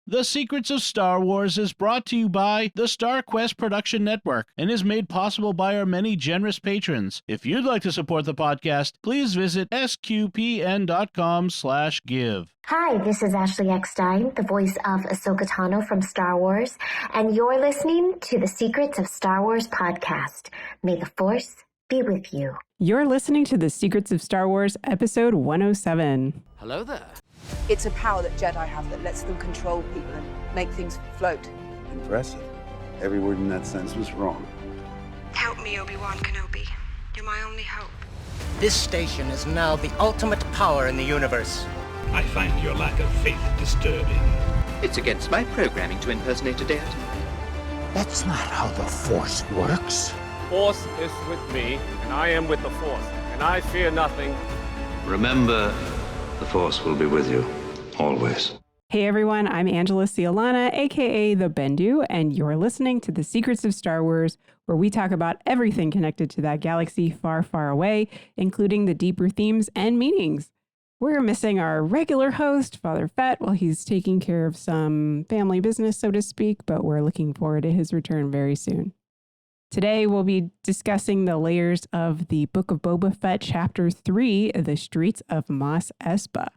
The Secrets of Star Wars is brought to you by the Star Quest Production Network and is made possible by our many generous patrons. If you'd like to support the podcast, please visit sqpn.com/give. Hi, this is Ashley Eckstein, the voice of Ahsoka Tano from Star Wars, and you're listening to the Secrets of Star Wars podcast. May the Force be with you. You're listening to the Secrets of Star Wars, episode 107. Hello there. It's a power that Jedi have that lets them control people and make things float. Impressive. Every word in that sentence was wrong. Help me, Obi-Wan Kenobi. You're my only hope. This station is now the ultimate power in the universe. I find your lack of faith disturbing. It's against my programming to impersonate a deity. That's not how the Force works. Force is with me, and I am with the Force, and I fear nothing. Remember, the Force will be with you, always. Hey everyone, I'm Angela Sealana, aka The Bendu, and you're listening to the Secrets of Star Wars, where we talk about everything connected to that galaxy far, far away, including the deeper themes and meanings. We're missing our regular host, Father Fett, while he's taking care of some family business, so to speak, but we're looking forward to his return very soon. Today, we'll be discussing the layers of the Book of Boba Fett, Chapter 3, The Streets of Mos Espa.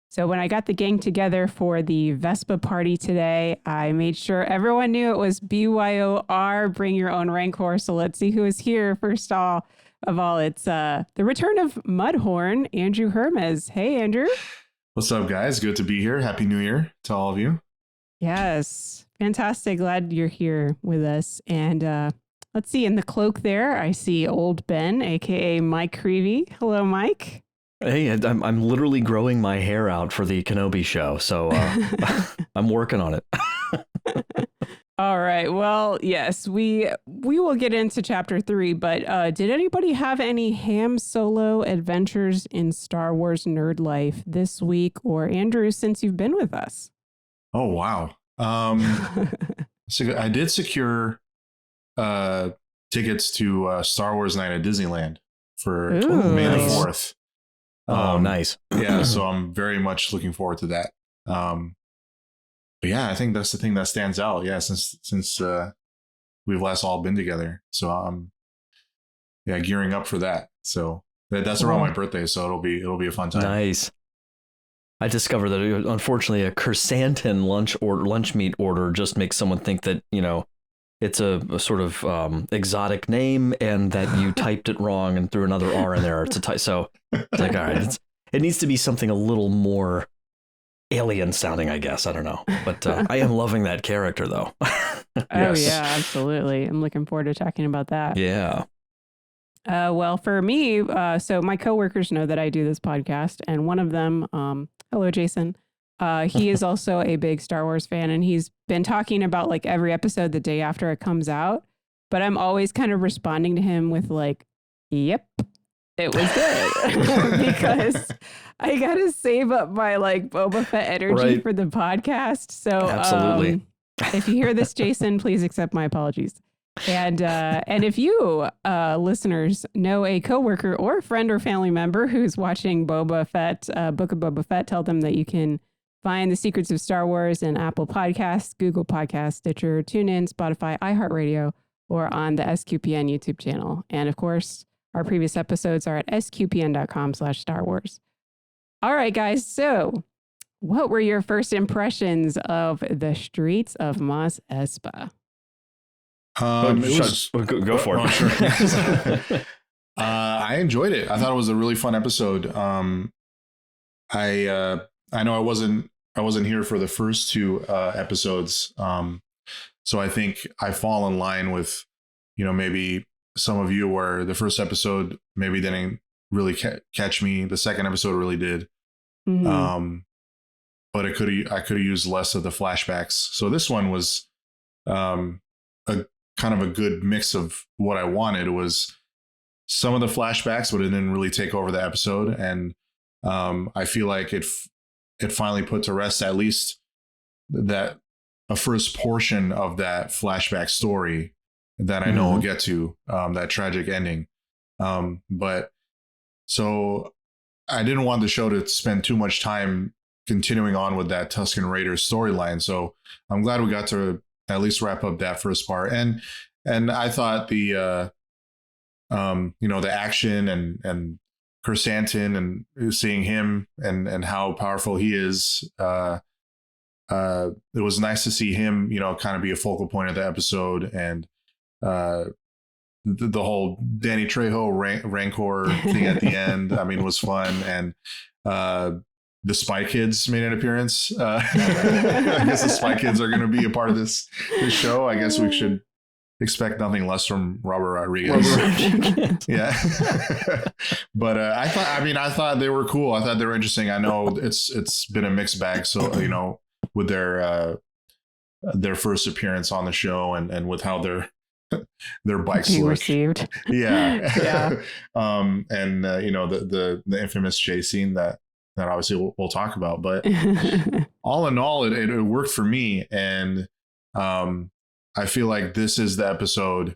So when I got the gang together for the Vespa party today, I made sure everyone knew it was BYOR, Bring Your Own Rancor. So let's see who is here. First of all, it's the Return of Mudhorn, Andrew Hermiz. Hey, Andrew. What's up, guys? Good to be here. Happy New Year to all of you. Yes, fantastic. Glad you're here with us. And let's see, in the cloak there, I see old Ben, aka Mike Creavey. Hello, Mike. Hey, I'm literally growing my hair out for the Kenobi show, so I'm working on it. All right. Well, yes, we will get into Chapter 3, but did anybody have any ham solo adventures in Star Wars nerd life this week, or Andrew, since you've been with us? Oh, wow. So I did secure tickets to Star Wars Night at Disneyland for May the 4th. Nice. Yeah, so I'm very much looking forward to that. But yeah, I think that's the thing that stands out. Yeah, since we've last all been together. So gearing up for that. So that's around my birthday, so it'll be a fun time. Nice. I discovered that unfortunately a Chrysanthemum lunch meat order just makes someone think that, it's a sort of exotic name and that you typed it wrong and threw another R in there. So it's like, all right, it needs to be something a little more alien sounding, I guess. I don't know. But I am loving that character, though. Yes. Oh, yeah, absolutely. I'm looking forward to talking about that. Yeah. Well, for me, so my coworkers know that I do this podcast, and one of them, hello, Jason. He is also a big Star Wars fan, and he's been talking about like every episode the day after it comes out. But I'm always kind of responding to him with like, yep, it was good. Because I got to save up my like Boba Fett energy for the podcast. So absolutely. If you hear this, Jason, please accept my apologies. And if you listeners know a coworker or a friend or family member who's watching Boba Fett, Book of Boba Fett, tell them that you can find The Secrets of Star Wars in Apple Podcasts, Google Podcasts, Stitcher, TuneIn, Spotify, iHeartRadio, or on the SQPN YouTube channel. And of course, our previous episodes are at sqpn.com/Star Wars. All right, guys. So what were your first impressions of the Streets of Mos Espa? Go for it. Sure. I enjoyed it. I thought it was a really fun episode. I know I wasn't here for the first two episodes. So I think I fall in line with, maybe some of you where the first episode maybe didn't really catch me. The second episode really did. Mm-hmm. But I could have used less of the flashbacks. So this one was a kind of a good mix of what I wanted. It was some of the flashbacks, but it didn't really take over the episode. And I feel like it finally put to rest at least that a first portion of that flashback story that I know we'll get to, that tragic ending. But so I didn't want the show to spend too much time continuing on with that Tusken Raiders storyline. So I'm glad we got to at least wrap up that first part. And I thought the the action and Chrysanthemum and seeing him and how powerful he is, it was nice to see him, kind of be a focal point of the episode. And the whole Danny Trejo Rancor thing at the end, I mean, was fun. And the Spy Kids made an appearance. I guess the Spy Kids are going to be a part of this show. I guess we should expect nothing less from Robert Rodriguez. Yeah. But I thought they were cool. I thought they were interesting. I know it's been a mixed bag. So, with their first appearance on the show and with how their bikes look received. Yeah. Yeah. The infamous chase scene that obviously we'll talk about, but all in all, it worked for me. And I feel like this is the episode,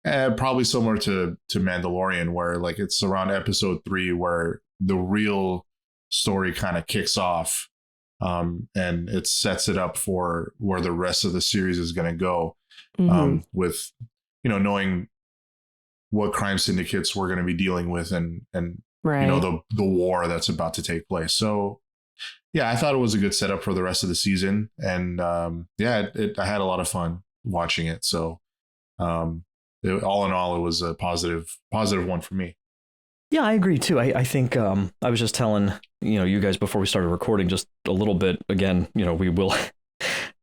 probably similar to Mandalorian, where like it's around episode 3 where the real story kind of kicks off, and it sets it up for where the rest of the series is going to go, with knowing what crime syndicates we're going to be dealing with and right. The war that's about to take place. So yeah, I thought it was a good setup for the rest of the season. And I had a lot of fun watching it. So all in all, it was a positive one for me. Yeah, I agree too. I think I was just telling, you guys before we started recording just a little bit, again, we will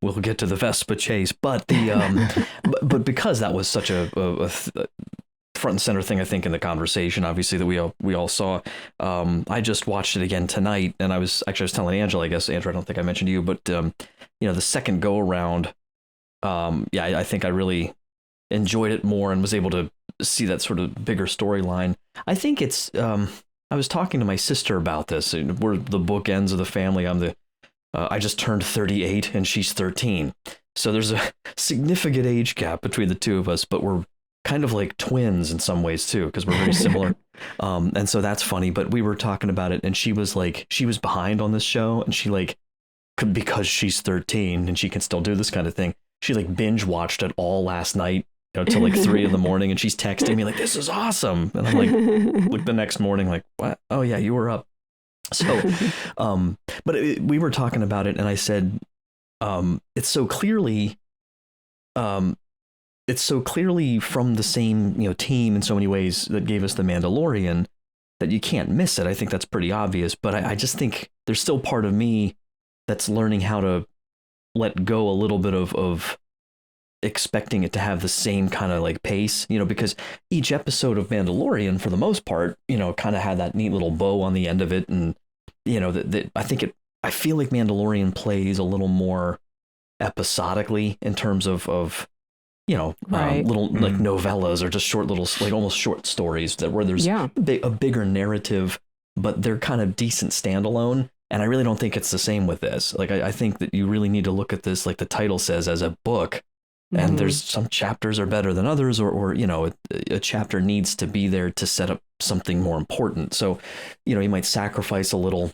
we'll get to the Vespa chase, but the but because that was such a front and center thing, I think, in the conversation, obviously, that we all saw. I just watched it again tonight, and I was telling Angela, I guess, Andrew, I don't think I mentioned you, but the second go around, I think I really enjoyed it more and was able to see that sort of bigger storyline. I think it's I was talking to my sister about this. We're the bookends of the family. I just turned 38 and she's 13. So there's a significant age gap between the two of us, but we're kind of like twins in some ways too, because we're very similar. And so that's funny. But we were talking about it, and she was behind on this show, and she because she's 13 and she can still do this kind of thing, she binge watched it all last night, till 3 a.m, and she's texting me this is awesome. And I'm like the next morning, what? Oh yeah, you were up. So, but we were talking about it, and I said, it's so clearly from the same, team in so many ways that gave us The Mandalorian that you can't miss it. I think that's pretty obvious, but I just think there's still part of me that's learning how to let go a little bit of expecting it to have the same kind of pace, because each episode of Mandalorian, for the most part, kind of had that neat little bow on the end of it. And, I feel like Mandalorian plays a little more episodically in terms of right. Little novellas or just short little, almost short stories where there's a bigger narrative, but they're kind of decent standalone. And I really don't think it's the same with this. I think that you really need to look at this, like the title says, as a book. And there's some chapters are better than others, or a chapter needs to be there to set up something more important. So, you might sacrifice a little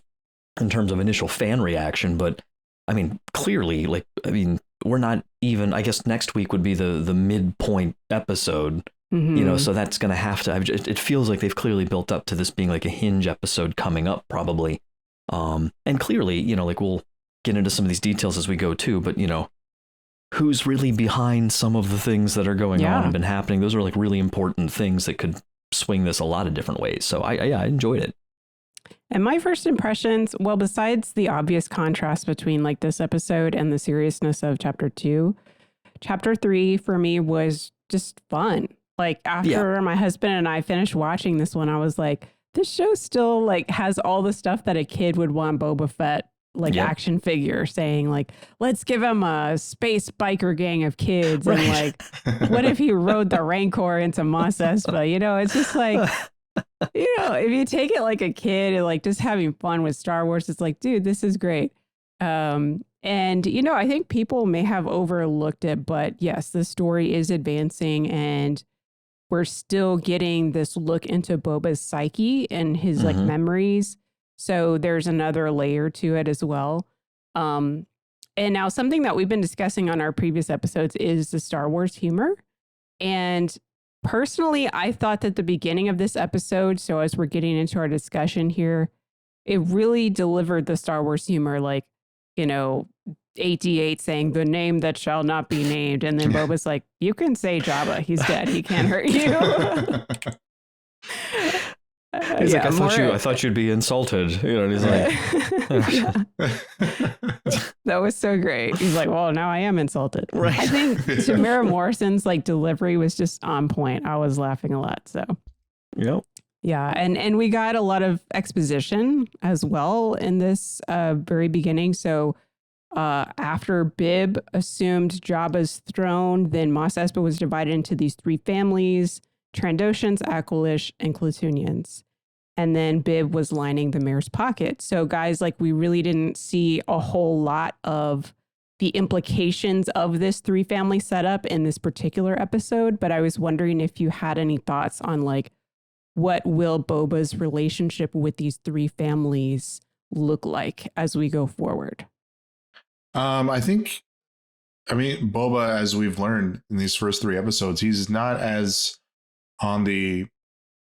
in terms of initial fan reaction, but I mean, clearly, we're not even, I guess next week would be the midpoint episode, so that's going to have to, it feels like they've clearly built up to this being a hinge episode coming up probably. And clearly, we'll get into some of these details as we go too, but who's really behind some of the things that are going on and been happening. Those are really important things that could swing this a lot of different ways. So I enjoyed it. And my first impressions, well, besides the obvious contrast between this episode and the seriousness of chapter 2, chapter 3 for me was just fun. After my husband and I finished watching this one, I was like, this show still has all the stuff that a kid would want Boba Fett action figure, saying let's give him a space biker gang of kids. Right. And what if he rode the Rancor into Mos Espa? It's just if you take it like a kid and just having fun with Star Wars, it's dude, this is great. And I think people may have overlooked it, but yes, the story is advancing, and we're still getting this look into Boba's psyche and his memories. So there's another layer to it as well. And now something that we've been discussing on our previous episodes is the Star Wars humor. And personally, I thought that the beginning of this episode, so as we're getting into our discussion here, it really delivered the Star Wars humor, like, you know, 88 saying the name that shall not be named. And then Boba's like, you can say Jabba. He's dead. He can't hurt you. He's like, I thought you'd be insulted. You know, and he's like, that was so great. He's like, well, now I am insulted. Right. I think Tamara Morrison's like delivery was just on point. I was laughing a lot. So, yep. Yeah. And we got a lot of exposition as well in this very beginning. So after Bib assumed Jabba's throne, then Mos Espa was divided into these three families: Trandoshans, Aqualish, and Klatooinians. And then Bib was lining the mayor's pocket. So guys, like, we really didn't see a whole lot of the implications of this three family setup in this particular episode. But I was wondering if you had any thoughts on, like, what will Boba's relationship with these three families look like as we go forward? I mean, Boba, as we've learned in these first three episodes, he's not as on the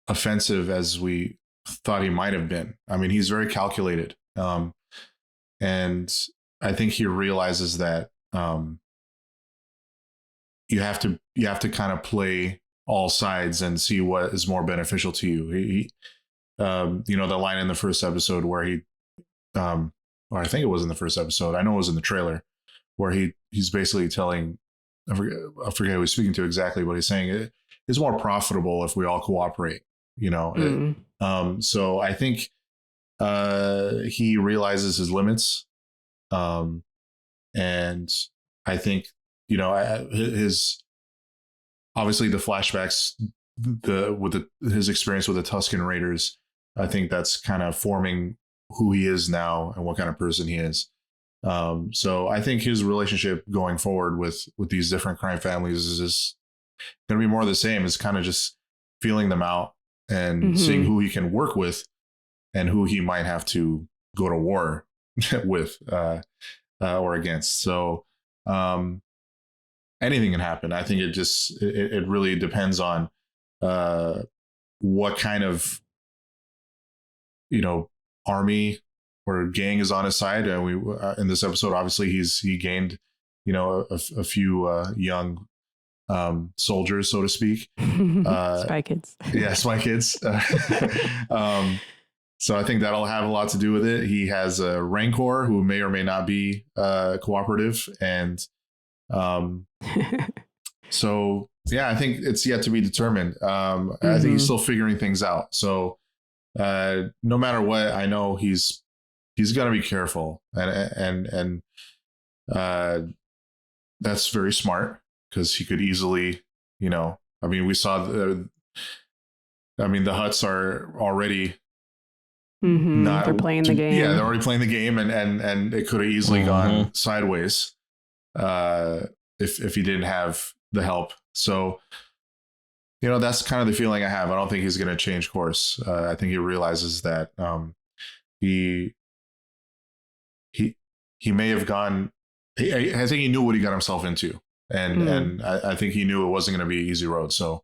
offensive as we thought he might have been. I mean, he's very calculated. And I think he realizes that you have to kind of play all sides and see what is more beneficial to you. He you know, the line in the first episode where he or I think it was in the first episode, I know it was in the trailer, where he's basically telling, I forget who he's speaking to exactly, but he's saying it's more profitable if we all cooperate, you know. So I think he realizes his limits, and I think, you know, his obviously the flashbacks, his experience with the Tusken Raiders, I think that's kind of forming who he is now and what kind of person he is. So I think his relationship going forward with these different crime families is just going to be more of the same. It's kind of just feeling them out and seeing who he can work with and who he might have to go to war with or against. So anything can happen. I think it really depends on what kind of, you know, army or gang is on his side. And we in this episode, obviously he gained, you know, a few young soldiers, so to speak. Spy Kids. Yeah, Spy Kids. So I think that'll have a lot to do with it. He has a Rancor who may or may not be cooperative, and so yeah, I think it's yet to be determined. I think he's still figuring things out. So no matter what, I know he's got to be careful, and that's very smart, because he could easily, you know, I mean, we saw the Hutts are already they're playing the game. Yeah, they're already playing the game, and it could have easily gone sideways if he didn't have the help. So, you know, that's kind of the feeling I have. I don't think he's going to change course. I think he realizes that he may have gone. I think he knew what he got himself into, and I think he knew it wasn't going to be an easy road. So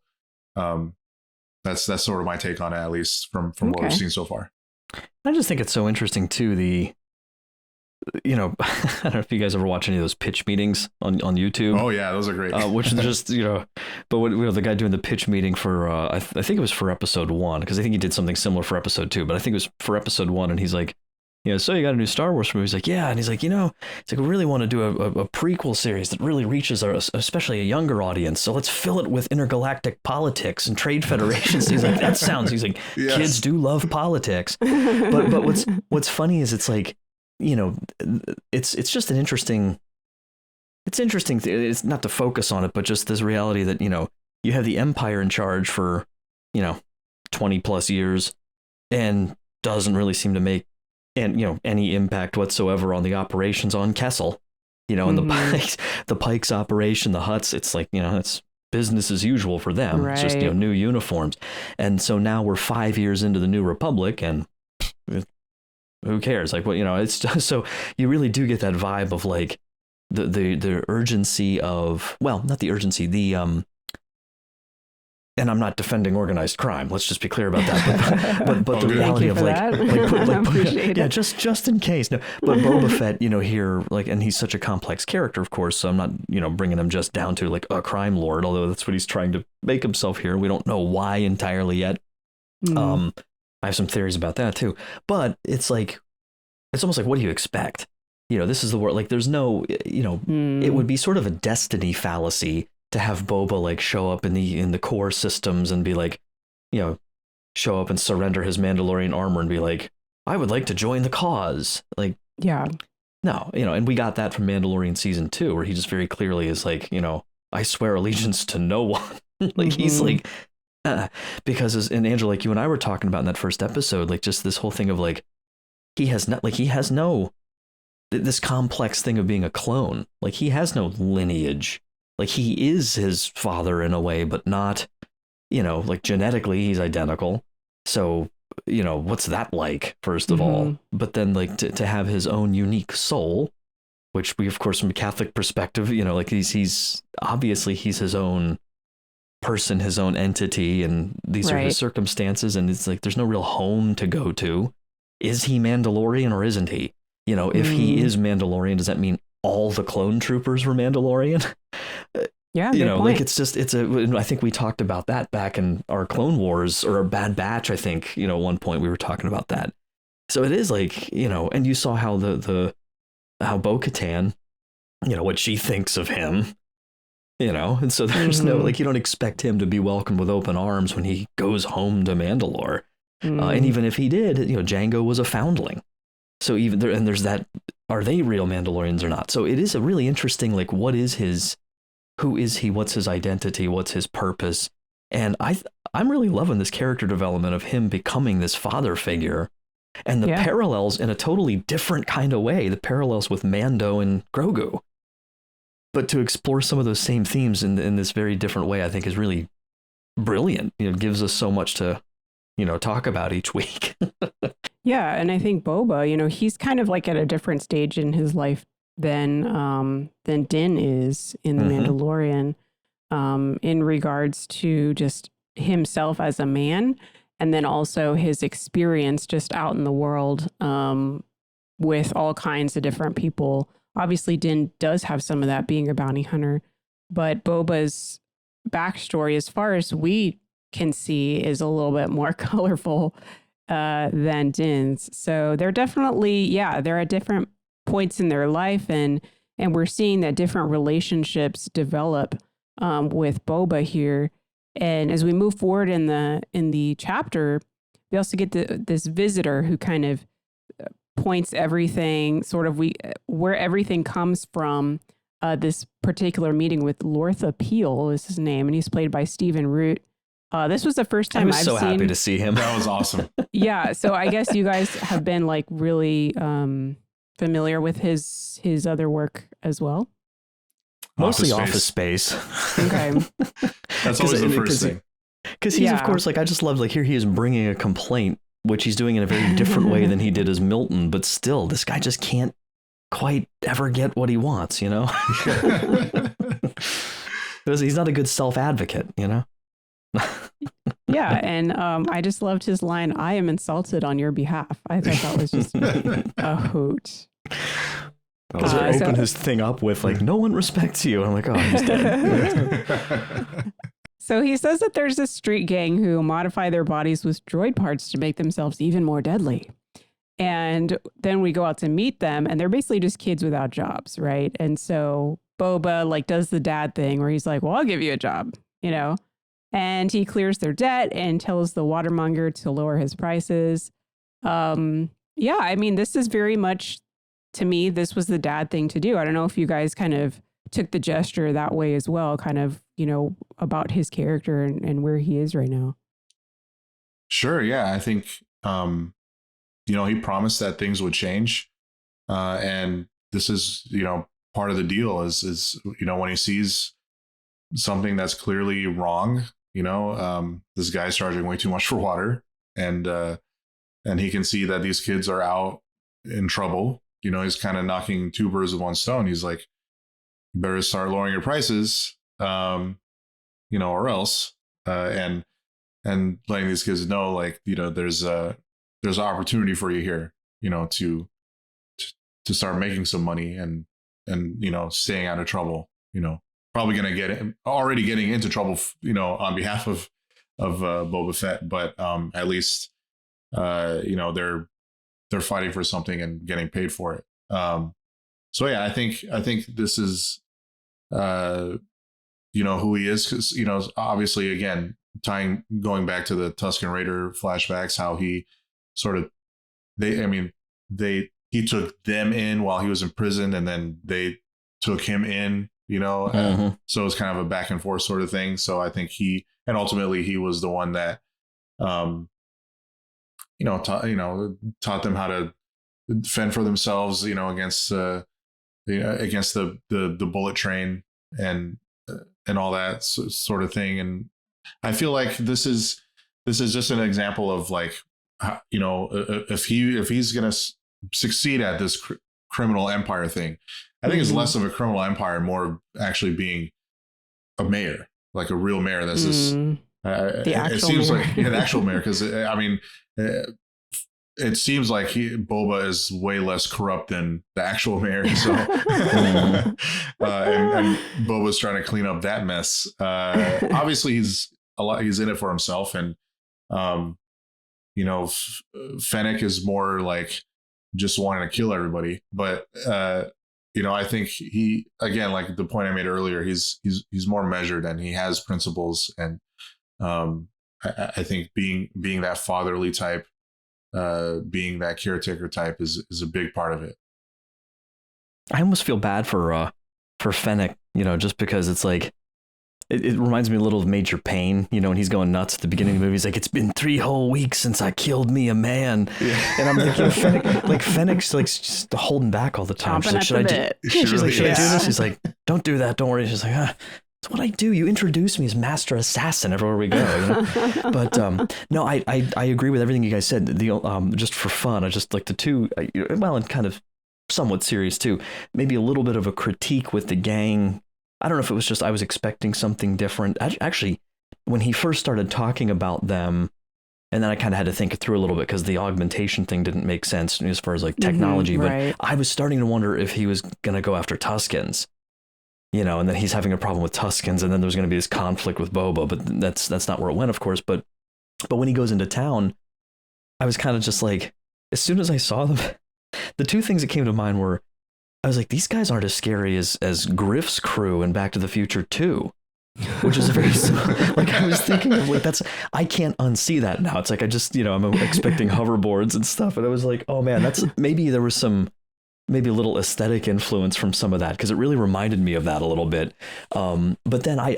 that's sort of my take on it, at least from what we've seen so far. I just think it's so interesting too. You know, I don't know if you guys ever watch any of those pitch meetings on YouTube. Oh yeah, those are great. Which is just, you know, but what, you know, the guy doing the pitch meeting for, I think it was for episode 1, because I think he did something similar for episode 2, but I think it was for episode 1, and he's like, you know, so you got a new Star Wars movie? He's like, yeah, and he's like, you know, it's like, we really want to do a prequel series that really reaches especially a younger audience. So let's fill it with intergalactic politics and trade federations. He's like, that sounds. He's like, yes. Kids do love politics, but what's funny is it's like, you know, it's just an interesting. It's interesting. It's not to focus on it, but just this reality that, you know, you have the Empire in charge for, you know, 20 plus years, and doesn't really seem to make any impact whatsoever on the operations on Kessel, you know, and the Pike's operation, the Hutts. It's like, you know, it's business as usual for them. Right. It's just, you know, new uniforms, and so now we're 5 years into the New Republic, and who cares? Like, what, you know, it's just, so you really do get that vibe of like the urgency of, well, not the urgency, and I'm not defending organized crime. Let's just be clear about that. But the reality of just in case. No, but Boba Fett, you know, here, like, and he's such a complex character, of course. So I'm not, you know, bringing him just down to like a crime lord, although that's what he's trying to make himself here. We don't know why entirely yet. I have some theories about that too. But it's like, it's almost like, what do you expect? You know, this is the world. Like, there's no, you know, it would be sort of a destiny fallacy to have Boba like show up in the core systems and be like, you know, show up and surrender his Mandalorian armor and be like, I would like to join the cause. Like, yeah, no, you know, and we got that from Mandalorian season 2, where he just very clearly is like, you know, I swear allegiance to no one. Like, he's like, because and Angela, like you and I were talking about in that first episode, like just this whole thing of like, he has no this complex thing of being a clone. Like, he has no lineage. Like, he is his father in a way, but not, you know, like genetically he's identical. So, you know, what's that like, first of all? But then like to have his own unique soul, which we, of course, from a Catholic perspective, you know, like he's obviously he's his own person, his own entity, and these are his circumstances. And it's like, there's no real home to go to. Is he Mandalorian or isn't he? You know, if he is Mandalorian, does that mean all the clone troopers were Mandalorian? Yeah, you know, point. like I think we talked about that back in our Clone Wars or a Bad Batch. I think, you know, at one point we were talking about that. So it is like, you know, and you saw how how Bo-Katan, you know, what she thinks of him, you know, and so there's no, like, you don't expect him to be welcomed with open arms when he goes home to Mandalore. And even if he did, you know, Jango was a foundling. So even there, and there's that, are they real Mandalorians or not? So it is a really interesting, like, who is he? What's his identity? What's his purpose? And I'm really loving this character development of him becoming this father figure, and the parallels in a totally different kind of way, the parallels with Mando and Grogu. But to explore some of those same themes in this very different way, I think is really brilliant. You know, gives us so much to, you know, talk about each week. Yeah, and I think Boba, you know, he's kind of like at a different stage in his life than Din is in The Mandalorian, in regards to just himself as a man, and then also his experience just out in the world with all kinds of different people. Obviously, Din does have some of that, being a bounty hunter, but Boba's backstory, as far as we can see, is a little bit more colorful than Din's. So they're definitely, they're at different points in their life, and we're seeing that different relationships develop with Boba here. And as we move forward in the chapter, we also get this visitor who kind of points everything, sort of where everything comes from. This particular meeting with Lortha Peel is his name, and he's played by Stephen Root. This was the first time I've seen. I was so happy to see him. That was awesome. Yeah, so I guess you guys have been like really familiar with his other work as well. Mostly Office Space. Okay. That's always the first thing. Because he's, of course, like, I just love, like, here he is bringing a complaint, which he's doing in a very different way than he did as Milton, but still, this guy just can't quite ever get what he wants, you know? He's not a good self-advocate, you know? Yeah, and I just loved his line, "I am insulted on your behalf." I thought that was just a hoot. Open his thing up with, like, "No one respects you." I'm like, oh, he's dead. So he says that there's a street gang who modify their bodies with droid parts to make themselves even more deadly. And then we go out to meet them, and they're basically just kids without jobs, right? And so Boba, like, does the dad thing where he's like, "Well, I'll give you a job," you know? And he clears their debt and tells the watermonger to lower his prices. Yeah, I mean, this is very much, to me, this was the dad thing to do. I don't know if you guys kind of took the gesture that way as well, kind of, you know, about his character and where he is right now. Sure. Yeah. I think, you know, he promised that things would change. And this is, you know, part of the deal is, you know, when he sees something that's clearly wrong, you know, this guy's charging way too much for water, and he can see that these kids are out in trouble. He's kind of knocking two birds with one stone. He's like, you better start lowering your prices, or else, and letting these kids know, like, there's opportunity for you here, to start making some money and staying out of trouble. Probably going to already getting into trouble, on behalf of Boba Fett, but at least they're fighting for something and getting paid for it. So yeah, I think this is who he is, because obviously, again, going back to the Tusken Raider flashbacks, how he sort of he took them in while he was in prison, and then they took him in, so it's kind of a back and forth sort of thing. So I think ultimately he was the one that taught them how to fend for themselves, against the bullet train and all that sort of thing. And I feel like this is just an example of, like, if he's going to succeed at this criminal empire thing, I think it's less of a criminal empire, more actually being a mayor, like a real mayor. That's just it seems mayor. Like an actual mayor, because it seems like Boba is way less corrupt than the actual mayor. So, and Boba's trying to clean up that mess. Obviously, he's in it for himself, and Fennec is more like just wanting to kill everybody. But I think he, again, like the point I made earlier, he's more measured and he has principles, and I think being that fatherly type, being that caretaker type is a big part of it. I almost feel bad for Fennec, just because it's like, it reminds me a little of Major Payne, and he's going nuts at the beginning of the movie. He's like, it's been 3 whole weeks since I killed me a man. Yeah. And I'm like, Fennec's like just holding back all the time. She's like, should I do this? He's like, don't do that. Don't worry. She's like, that's what I do. You introduce me as Master Assassin everywhere we go. But no, I agree with everything you guys said. Just for fun, I just like the two, and kind of somewhat serious too. Maybe a little bit of a critique with the gang. I don't know if it was just I was expecting something different. Actually, when he first started talking about them, and then I kind of had to think it through a little bit because the augmentation thing didn't make sense as far as like technology. Right. But I was starting to wonder if he was going to go after Tuskens, and then he's having a problem with Tuskens, and then there's going to be this conflict with Boba. But that's not where it went, of course. But when he goes into town, I was kind of just like, as soon as I saw them, the two things that came to mind were, I was like, these guys aren't as scary as Griff's crew in Back to the Future 2, which is very like, I was thinking of like, I can't unsee that now. It's like, I just, I'm expecting hoverboards and stuff. And I was like, oh man, maybe there was maybe a little aesthetic influence from some of that, because it really reminded me of that a little bit. But then I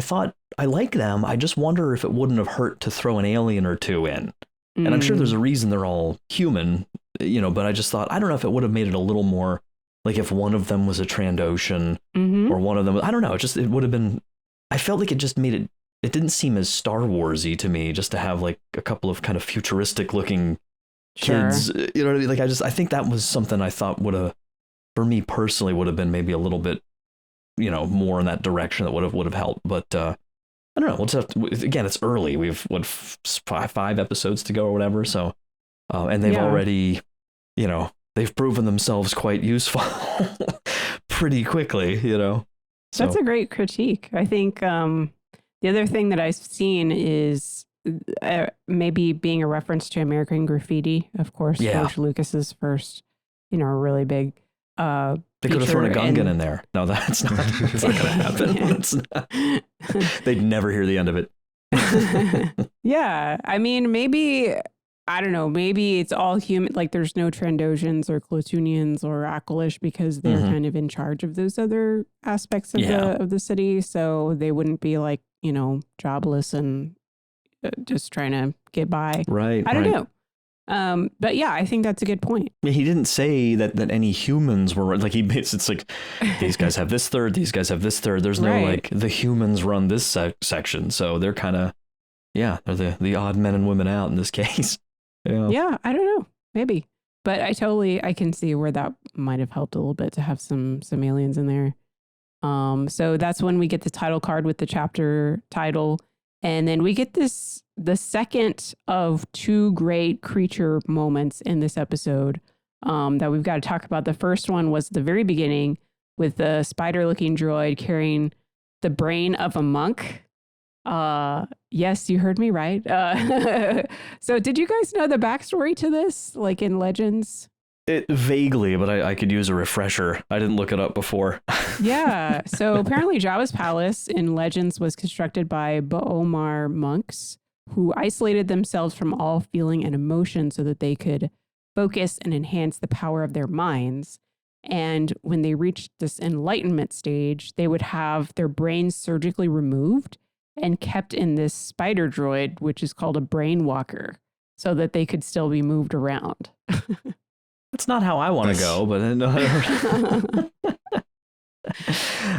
thought I like them. I just wonder if it wouldn't have hurt to throw an alien or two in. And I'm sure there's a reason they're all human, but I just thought, I don't know if it would have made it a little more, like if one of them was a Trandoshan or one of them, I don't know. It would have been, I felt like it just made it didn't seem as Star Warsy to me, just to have like a couple of kind of futuristic looking kids, you know what I mean? Like, I think that was something I thought would have, for me personally, would have been maybe a little bit, more in that direction that would have helped. But I don't know. We'll just have to, again, it's early. We've 5 episodes to go or whatever. So, and they've already, they've proven themselves quite useful pretty quickly, So. That's a great critique. I think the other thing that I've seen is maybe being a reference to American Graffiti, of course. George Lucas's first, really big they could have thrown a Gungan in there. No, that's not going to happen. They'd never hear the end of it. Yeah. I mean, maybe... I don't know, maybe it's all human, like there's no Trandoshans or Clotunians or Aqualish because they're kind of in charge of those other aspects of the city. So they wouldn't be like, jobless and just trying to get by. Right. I don't know. But yeah, I think that's a good point. He didn't say that any humans were like, it's like, these guys have this third, these guys have this third. There's no like, the humans run this section. So they're kind of, they're the odd men and women out in this case. Yeah, I don't know. Maybe. But I can see where that might have helped a little bit to have some aliens in there. So that's when we get the title card with the chapter title. And then we get the second of two great creature moments in this episode that we've got to talk about. The first one was the very beginning with the spider-looking droid carrying the brain of a monk. Yes, you heard me right. So did you guys know the backstory to this, like in Legends? Vaguely, but I could use a refresher. I didn't look it up before. Yeah. So apparently Jabba's palace in Legends was constructed by Ba'omar monks who isolated themselves from all feeling and emotion so that they could focus and enhance the power of their minds. And when they reached this enlightenment stage, they would have their brains surgically removed and kept in this spider droid, which is called a brain walker, so that they could still be moved around. That's not how I want to go, but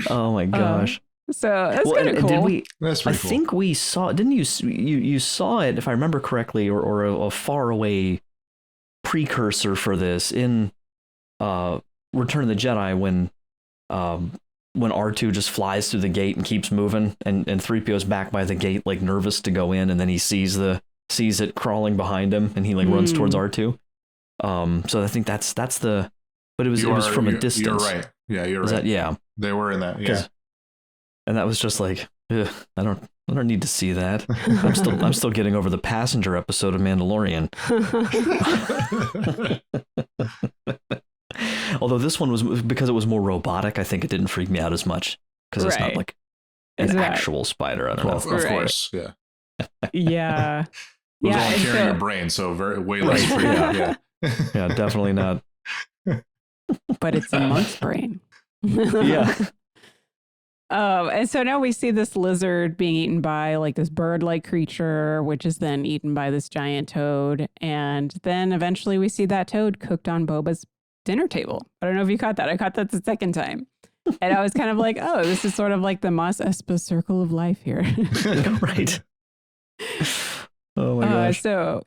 oh my gosh. So that's kind of cool. That's pretty cool. I think we saw, didn't you saw it, if I remember correctly, or a far away precursor for this in Return of the Jedi when R2 just flies through the gate and keeps moving, and 3PO's back by the gate, like nervous to go in, and then he sees it crawling behind him, and he like runs towards R2. So I think that's the, but it was from a distance. You're right. Yeah, you're right. Yeah, they were in that. Yeah, and that was just like, I don't need to see that. I'm still getting over the passenger episode of Mandalorian. Although this one was, because it was more robotic, I think it didn't freak me out as much because it's not like an actual spider. I don't know. Of course, yeah. Yeah. It was all carrying a brain, so way less freak out. Yeah. Yeah, definitely not. But it's a monk's brain. Yeah. And so now we see this lizard being eaten by like this bird-like creature, which is then eaten by this giant toad. And then eventually we see that toad cooked on Boba's dinner table. I don't know if you caught that. I caught that the second time. And I was kind of like, oh, this is sort of like the Mos Espa circle of life here. Right. Oh my gosh. So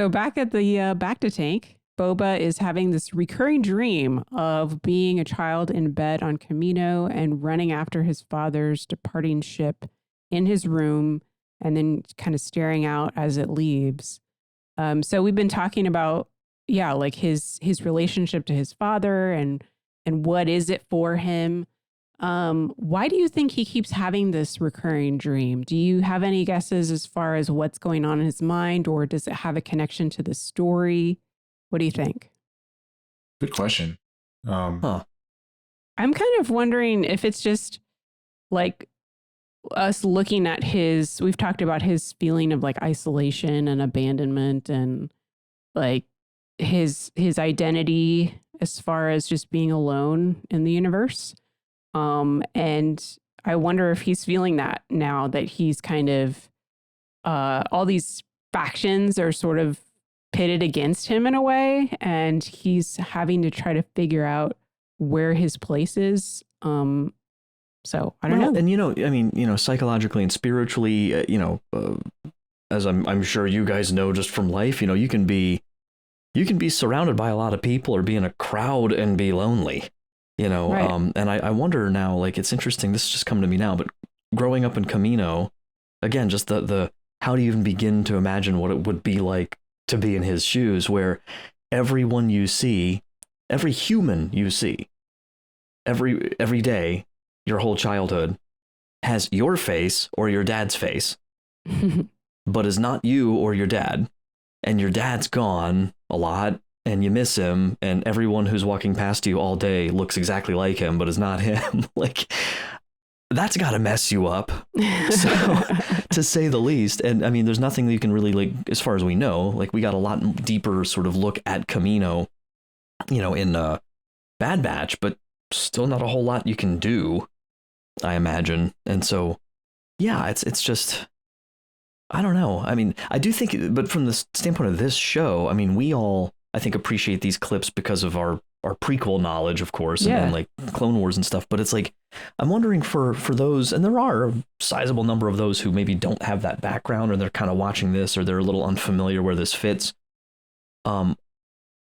back at the Bacta tank, Boba is having this recurring dream of being a child in bed on Camino and running after his father's departing ship in his room and then kind of staring out as it leaves. So we've been talking about, like his relationship to his father and what is it for him. Why do you think he keeps having this recurring dream? Do you have any guesses as far as what's going on in his mind, or does it have a connection to the story? What do you think? Good question. I'm kind of wondering if it's just like us looking at we've talked about his feeling of like isolation and abandonment and like his identity as far as just being alone in the universe. And I wonder if he's feeling that now that he's kind of, all these factions are sort of pitted against him in a way, and he's having to try to figure out where his place is. So I don't know. And, psychologically and spiritually, as I'm sure you guys know just from life, you can be surrounded by a lot of people or be in a crowd and be lonely. Right. And I wonder now, like, it's interesting, this is just coming to me now, but growing up in Camino, again, just the how do you even begin to imagine what it would be like to be in his shoes, where everyone you see, every human you see, every day, your whole childhood, has your face or your dad's face, but is not you or your dad, and your dad's gone a lot, and you miss him, and everyone who's walking past you all day looks exactly like him, but is not him. Like, that's got to mess you up, so, to say the least. And I mean, there's nothing that you can really, like, as far as we know, like, we got a lot deeper sort of look at Camino, in Bad Batch, but still not a whole lot you can do, I imagine. And so, yeah, it's just, I don't know. I mean, I do think, but from the standpoint of this show, I mean, we all, I think, appreciate these clips because of our prequel knowledge, of course, and like Clone Wars and stuff. But it's like, I'm wondering for those, and there are a sizable number of those who maybe don't have that background, or they're kind of watching this, or they're a little unfamiliar where this fits.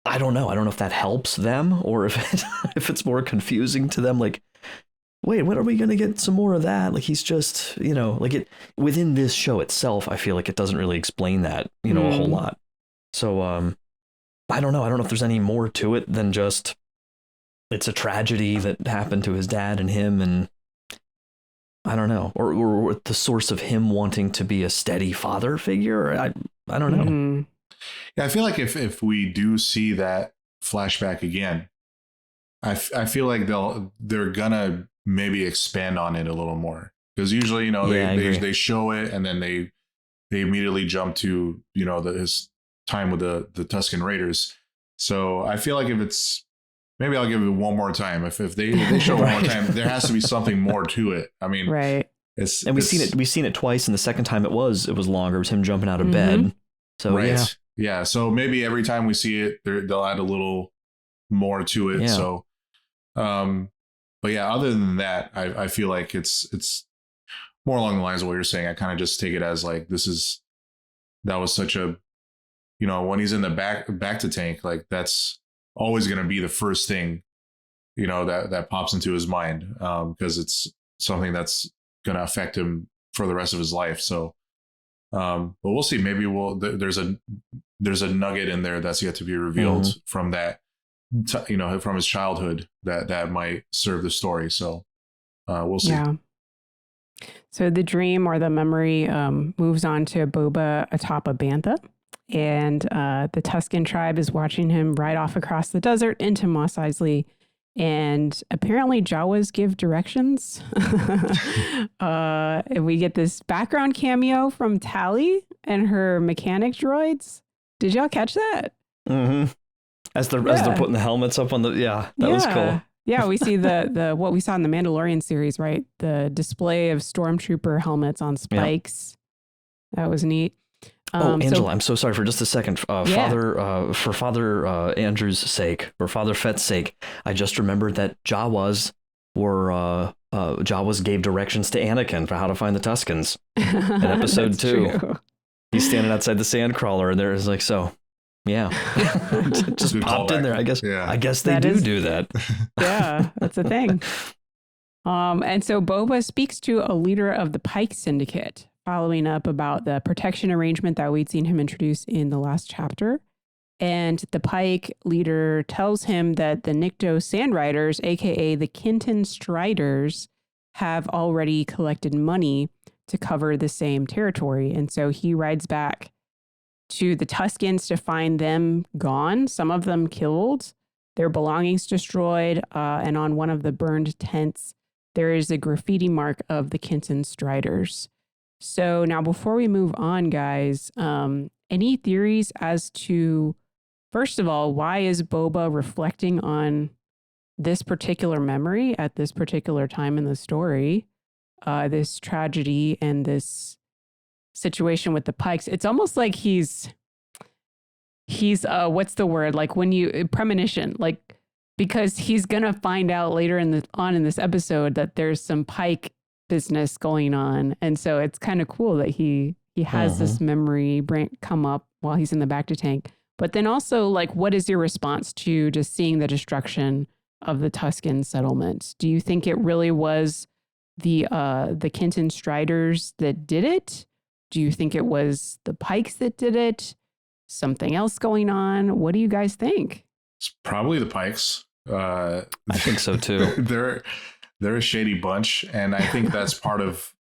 I don't know. I don't know if that helps them or if it's more confusing to them. Like, wait, when are we going to get some more of that? Like, he's just, like within this show itself, I feel like it doesn't really explain that, a whole lot. So, I don't know. I don't know if there's any more to it than just it's a tragedy that happened to his dad and him. And I don't know, or the source of him wanting to be a steady father figure. I don't know. Mm-hmm. Yeah, I feel like if we do see that flashback again, I feel like they're gonna maybe expand on it a little more, because usually they show it and then they immediately jump to his time with the Tusken Raiders. So I feel like if it's maybe I'll give it one more time. If they show it one more time, there has to be something more to it. I mean, right. We've seen it twice, and the second time it was longer. It was him jumping out of bed. So right. Yeah. So maybe every time we see it, they'll add a little more to it. Yeah. So, but yeah, other than that, I feel like it's more along the lines of what you're saying. I kind of just take it as like, that was such a, when he's in the back to tank, like that's always going to be the first thing, that pops into his mind, because it's something that's going to affect him for the rest of his life. So, but we'll see. Maybe there's a nugget in there that's yet to be revealed from that, from his childhood that might serve the story. So we'll see. Yeah. So the dream or the memory moves on to Boba atop a bantha, and the Tusken tribe is watching him ride off across the desert into Mos Eisley. And apparently Jawas give directions. We get this background cameo from Tally and her mechanic droids. Did y'all catch that? Mm-hmm. As they're putting the helmets up on that was cool. Yeah, we see the what we saw in the Mandalorian series, right? The display of stormtrooper helmets on spikes. That was neat. Angela, I'm so sorry for just a second. For Father Andrew's sake, or Father Fett's sake, I just remembered that Jawas gave directions to Anakin for how to find the Tuskens in episode 2. True. He's standing outside the sandcrawler, and there's like, so yeah, just popped in there. I guess they do that. Yeah, that's a thing. And so Boba speaks to a leader of the Pike Syndicate, following up about the protection arrangement that we'd seen him introduce in the last chapter. And the Pike leader tells him that the Nikto Sandriders, aka the Kenton Striders, have already collected money to cover the same territory. And so he rides back to the Tuskens to find them gone, some of them killed, their belongings destroyed, and on one of the burned tents, there is a graffiti mark of the Kenton Striders. So now before we move on, guys, any theories as to, first of all, why is Boba reflecting on this particular memory at this particular time in the story, this tragedy and this situation with the Pikes? It's almost like he's what's the word? Like premonition, like, because he's going to find out later in this episode that there's some Pike business going on. And so it's kind of cool that he has this memory come up while he's in the back to tank. But then also, like, what is your response to just seeing the destruction of the Tusken settlement? Do you think it really was the Kenton Striders that did it? Do you think it was the Pikes that did it? Something else going on? What do you guys think? It's probably the Pikes. I think so too. They're a shady bunch, and I think that's part of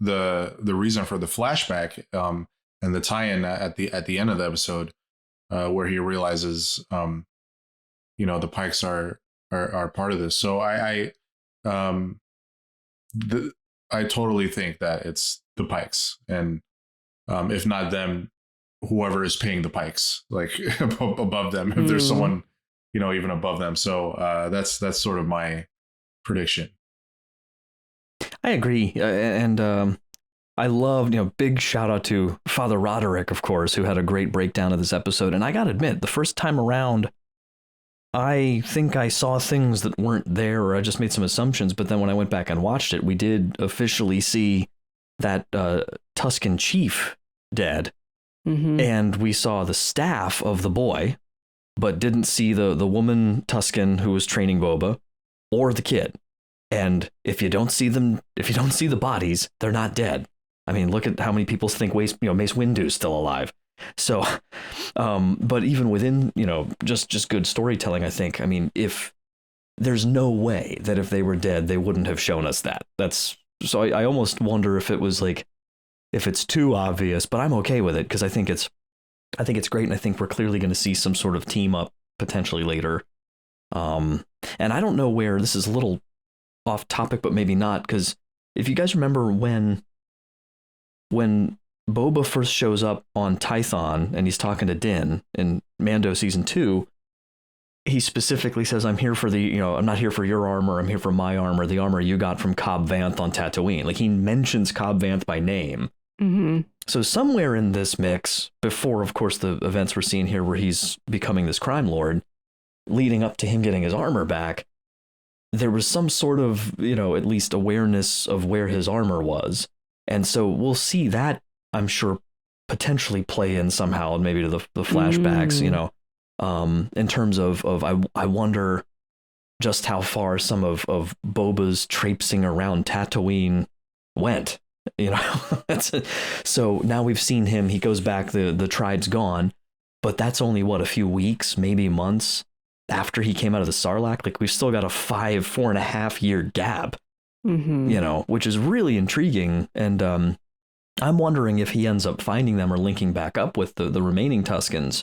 the reason for the flashback and the tie-in at the end of the episode, where he realizes the Pikes are part of this. So I totally think that it's the Pikes, and if not them, whoever is paying the Pikes, like above them, if there's someone even above them. So that's sort of my prediction. I agree. And I love, big shout out to Father Roderick, of course, who had a great breakdown of this episode. And I got to admit, the first time around, I think I saw things that weren't there, or I just made some assumptions. But then when I went back and watched it, we did officially see that Tusken chief dead. Mm-hmm. And we saw the staff of the boy but didn't see the woman Tusken who was training Boba or the kid. And if you don't see the bodies, they're not dead. I mean, look at how many people think Mace Windu's still alive. So, but even within, just good storytelling, I think, I mean, if there's no way that if they were dead, they wouldn't have shown us that. So I almost wonder if it was like, if it's too obvious, but I'm okay with it because I think it's great. And I think we're clearly going to see some sort of team up potentially later. And I don't know where this is a little off topic, but maybe not. Because if you guys remember when Boba first shows up on Tython and he's talking to Din in Mando season 2, he specifically says, I'm here for I'm not here for your armor. I'm here for my armor, the armor you got from Cobb Vanth on Tatooine. Like he mentions Cobb Vanth by name. Mm-hmm. So somewhere in this mix, before, of course, the events we're seeing here where he's becoming this crime lord, leading up to him getting his armor back, there was some sort of, at least awareness of where his armor was. And so we'll see that, I'm sure, potentially play in somehow, maybe to the flashbacks, in terms of I wonder just how far some of Boba's traipsing around Tatooine went. So now we've seen him. He goes back. The tride's gone, but that's only a few weeks, maybe months after he came out of the Sarlacc. Like we've still got a 4.5 year gap, which is really intriguing. And I'm wondering if he ends up finding them or linking back up with the remaining Tuskens,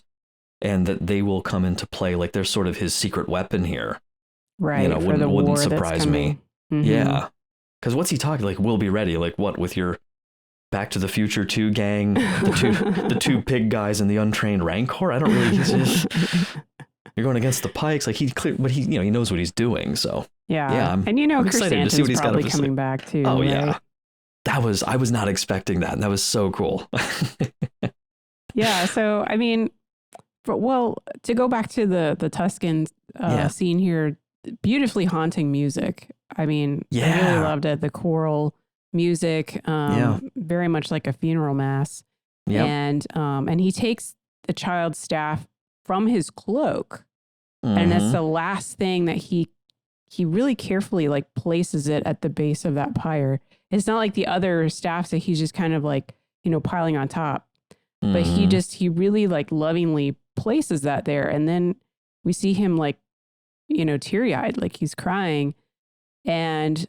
and that they will come into play. Like they're sort of his secret weapon here, right? Wouldn't surprise me. Mm-hmm. Yeah. Because what's he talking? Like, we'll be ready. Like, what, with your Back to the Future 2 gang, the two pig guys and the untrained Rancor? I don't really. You're going against the Pikes. Like he knows what he's doing. So yeah. And I'm excited to see what he's probably coming back too. Oh right? yeah, I was not expecting that, and that was so cool. Yeah. So I mean, to go back to the Tusken scene here, beautifully haunting music. I mean, I really loved it. The choral music, very much like a funeral mass. Yep. And he takes the child's staff from his cloak, and that's the last thing that he really carefully like places it at the base of that pyre. It's not like the other staffs that he's just kind of like piling on top, but he really like lovingly places that there, and then we see him like teary-eyed, like he's crying. And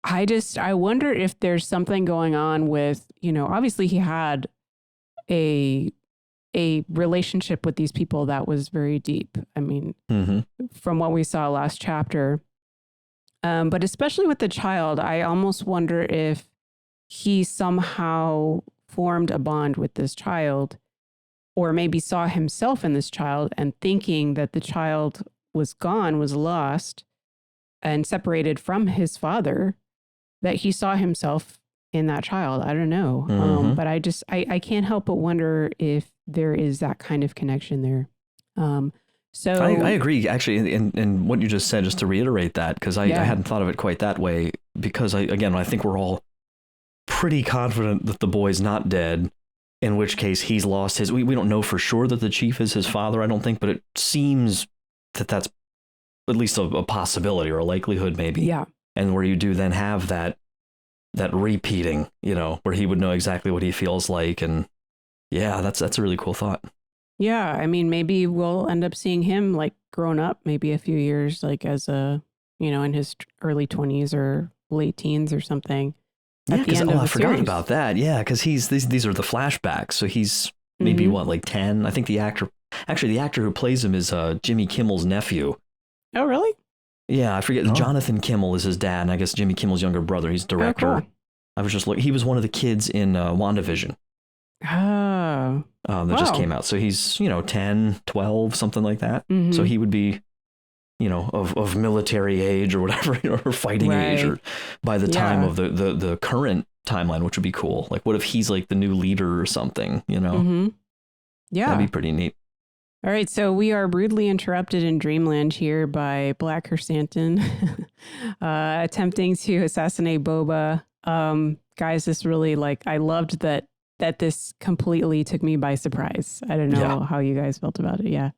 I wonder if there's something going on with, obviously he had a relationship with these people that was very deep. I mean, from what we saw last chapter, but especially with the child, I almost wonder if he somehow formed a bond with this child, or maybe saw himself in this child and thinking that the child was gone, was lost, and separated from his father, that he saw himself in that child. I don't know. But I can't help but wonder if there is that kind of connection there. So I agree, actually, in what you just said, just to reiterate that, because I hadn't thought of it quite that way, because I think we're all pretty confident that the boy's not dead, in which case he's lost his, we don't know for sure that the chief is his father, I don't think, but it seems that that's at least a possibility or a likelihood, maybe. Yeah. And where you do then have that repeating, where he would know exactly what he feels like. And yeah, that's a really cool thought. Yeah. I mean, maybe we'll end up seeing him like grown up, maybe a few years, like as in his early 20s or late teens or something. Yeah, because I forgot about that. Yeah, because these are the flashbacks. So he's maybe like 10. I think the actor who plays him is Jimmy Kimmel's nephew. Oh, really? Yeah, I forget. Jonathan Kimmel is his dad, and I guess Jimmy Kimmel's younger brother. He's director. Oh, cool. I was just looking. He was one of the kids in WandaVision. Oh. That just came out. So he's, 10, 12, something like that. So he would be, of military age or whatever, or fighting age, or by the time of the current timeline, which would be cool. Like, what if he's like the new leader or something, Yeah. That'd be pretty neat. All right, so we are rudely interrupted in Dreamland here by Black Chrysanthemum attempting to assassinate Boba. Guys, this really, I loved that this completely took me by surprise. I don't know how you guys felt about it. Yeah.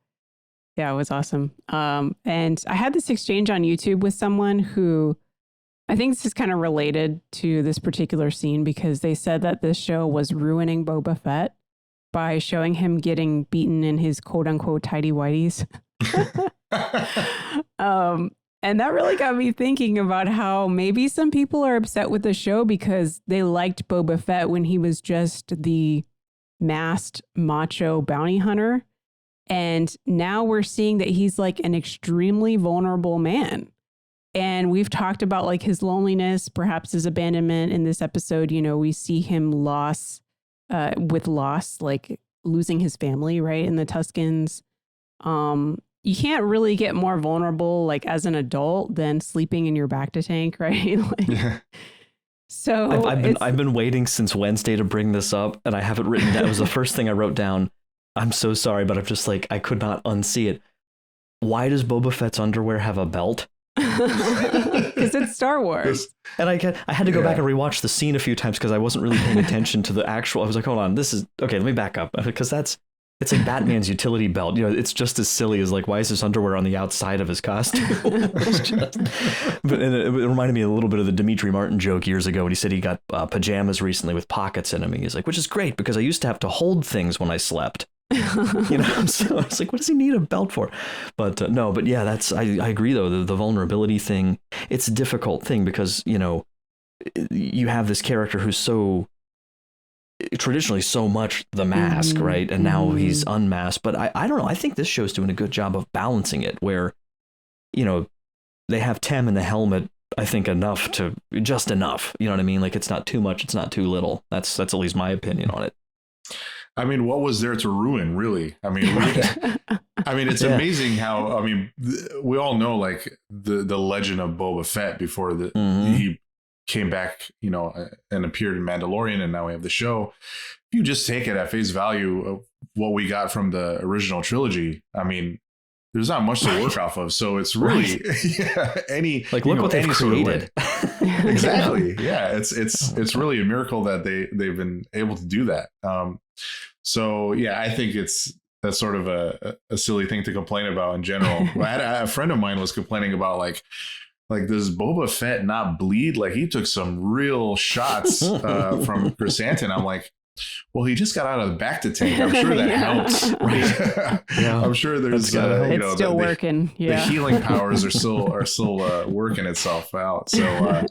Yeah, it was awesome. And I had this exchange on YouTube with someone who, I think this is kind of related to this particular scene, because they said that this show was ruining Boba Fett by showing him getting beaten in his quote unquote tidy whities. And that really got me thinking about how maybe some people are upset with the show because they liked Boba Fett when he was just the masked macho bounty hunter. And now we're seeing that he's like an extremely vulnerable man. And we've talked about like his loneliness, perhaps his abandonment in this episode. You know, we see him with loss, like losing his family, right, in the Tuscans. You can't really get more vulnerable like as an adult than sleeping in your bacta tank, right? Like, so I've been waiting since Wednesday to bring this up, and I have it written down. It was the first thing I wrote down. I'm so sorry, but I'm just like, I could not unsee it. Why does Boba Fett's underwear have a belt? Because it's Star Wars. And I had to go back and rewatch the scene a few times because I wasn't really paying attention to the actual. I was like, hold on, this is okay. Let me back up, because it's like Batman's utility belt. You know, it's just as silly as like, why is this underwear on the outside of his costume? But it reminded me a little bit of the Dimitri Martin joke years ago when he said he got pajamas recently with pockets in them. He's like, which is great because I used to have to hold things when I slept. You know, so I was like, what does he need a belt for? But no, but yeah, I agree though. The vulnerability thing, it's a difficult thing because, you know, you have this character who's so traditionally so much the mask, right? And now he's unmasked. But I don't know. I think this show's doing a good job of balancing it where, you know, they have Tem in the helmet, I think just enough. You know what I mean? Like it's not too much. It's not too little. That's at least my opinion on it. I mean, what was there to ruin, really? I mean, it's amazing how, I mean, we all know like the legend of Boba Fett before he came back, you know, and appeared in Mandalorian, and now we have the show. If you just take it at face value of what we got from the original trilogy, I mean, there's not much to work off of. So it's really look what they've created. Exactly. Yeah. It's really a miracle that they've been able to do that. So yeah, I think that's sort of a silly thing to complain about in general. A friend of mine was complaining about like does Boba Fett not bleed? Like he took some real shots from Chrysanthemum. I'm like, well, he just got out of the bacta tank. I'm sure that helps. Right? I'm sure there's it's still working. The healing powers are still working itself out. So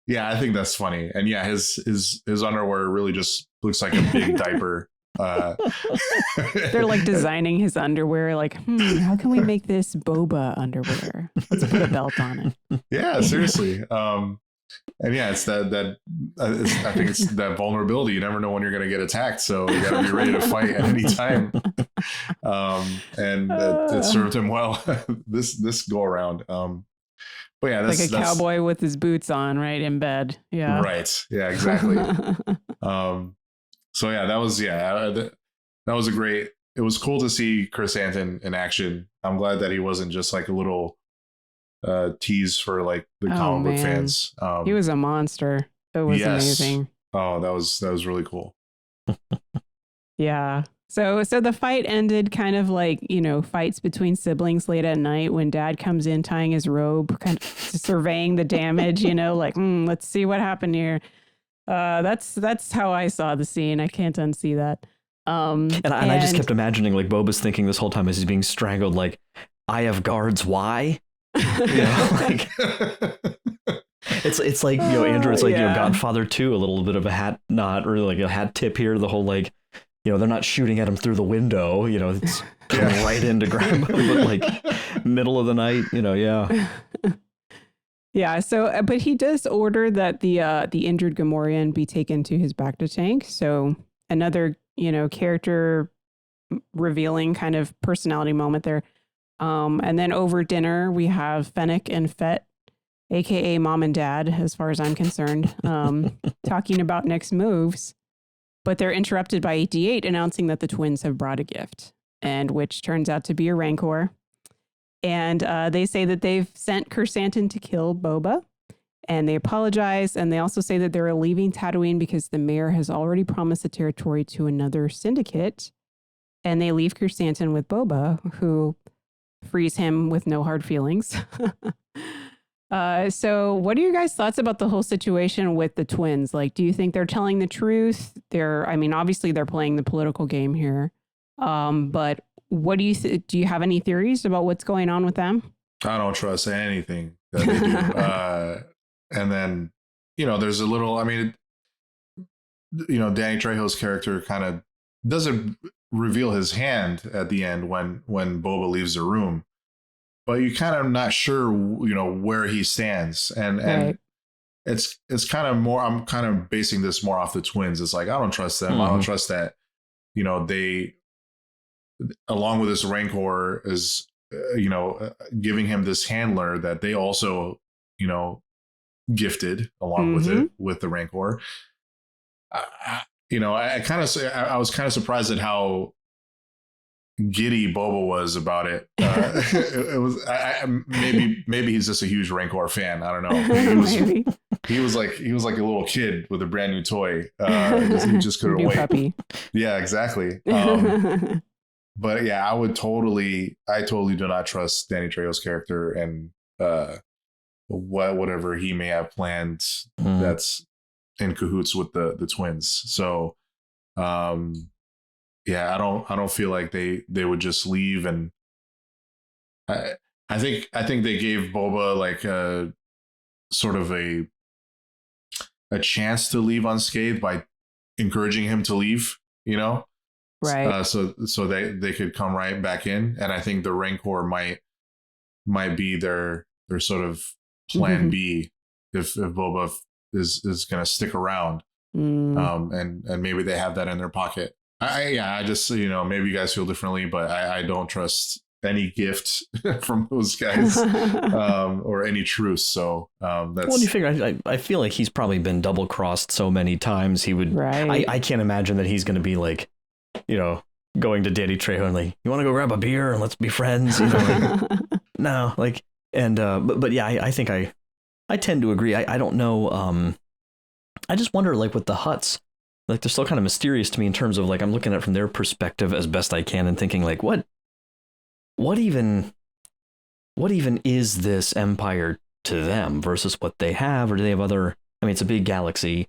yeah, I think that's funny. And yeah, his underwear really just looks like a big diaper. They're like designing his underwear like, how can we make this Boba underwear? Let's put a belt on it. Yeah, seriously. And yeah, it's I think it's that vulnerability. You never know when you're going to get attacked, so you got to be ready to fight at any time. And it served him well this go around. But yeah, that's like a cowboy with his boots on, right in bed. Yeah, right. Yeah, exactly. So yeah, that was a great. It was cool to see Chrysanthemum in action. I'm glad that he wasn't just like a little tease for like the comic book fans. He was a monster. It was amazing. Oh, that was really cool. Yeah. So the fight ended kind of like, you know, fights between siblings late at night when dad comes in tying his robe, kind of surveying the damage, you know, like, let's see what happened here. That's how I saw the scene. I can't unsee that. And I just kept imagining like Boba's thinking this whole time as he's being strangled, like, I have guards. Why? You know, like it's like, you know, Andrew, it's like, you know, Godfather 2, a little bit of a hat nod or like a hat tip here. The whole like, you know, they're not shooting at him through the window, you know, it's coming right in to grab him, but like middle of the night, you know, Yeah. So, but he does order that the injured Gamorrean be taken to his bacta tank. So another, you know, character revealing kind of personality moment there. And then over dinner, we have Fennec and Fett, aka Mom and Dad, as far as I'm concerned, talking about next moves. But they're interrupted by 88 announcing that the twins have brought a gift, and which turns out to be a Rancor. And they say that they've sent Chrysanthemum to kill Boba, and they apologize. And they also say that they're leaving Tatooine because the mayor has already promised the territory to another syndicate. and they leave Chrysanthemum with Boba, who frees him with no hard feelings. So what are your guys' thoughts about the whole situation with the twins? Like, do you think they're telling the truth? Obviously they're playing the political game here. But what do you do you have any theories about what's going on with them? I don't trust anything that they do. And then, there's a little, Danny Trejo's character kind of doesn't reveal his hand at the end when Boba leaves the room, but you kind of not sure, where he stands. And right. it's kind of more, I'm kind of basing this more off the twins. It's like, I don't trust them. I don't trust that, they, along with this Rancor, is, giving him this handler that they also, gifted along with it, with the Rancor. I was kind of surprised at how giddy Boba was about it. It was maybe he's just a huge Rancor fan. I don't know. He was like a little kid with a brand new toy. He just couldn't wait. Puppy. Yeah, exactly. But yeah, I totally do not trust Danny Trejo's character and whatever he may have planned that's in cahoots with the twins. So yeah, I don't feel like they would just leave. And I think they gave Boba like a sort of a chance to leave unscathed by encouraging him to leave, right. So they could come right back in. And I think the Rancor might be their sort of plan B if Boba is going to stick around. And maybe they have that in their pocket. I just, maybe you guys feel differently, but I don't trust any gift from those guys or any truce. So that's. Well, you figure, I feel like he's probably been double crossed so many times. He would. Right. I can't imagine that he's going to be like, going to Danny Trejo and like, you want to go grab a beer and let's be friends. No, like, and but yeah, I think I tend to agree. I don't know. I just wonder, like, with the Hutts, like, they're still kind of mysterious to me in terms of, like, I'm looking at it from their perspective as best I can and thinking, like, what even is this empire to them versus what they have? Or do they have other, it's a big galaxy.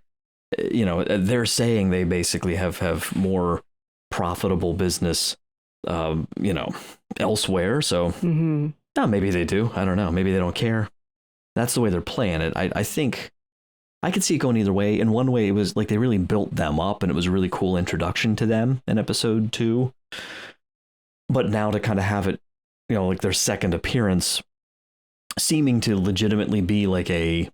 They're saying they basically have more profitable business, elsewhere. So, maybe they do. I don't know. Maybe they don't care. That's the way they're playing it. I think I could see it going either way. In one way, it was like they really built them up and it was a really cool introduction to them in episode 2. But now to kind of have it, like their second appearance seeming to legitimately be like a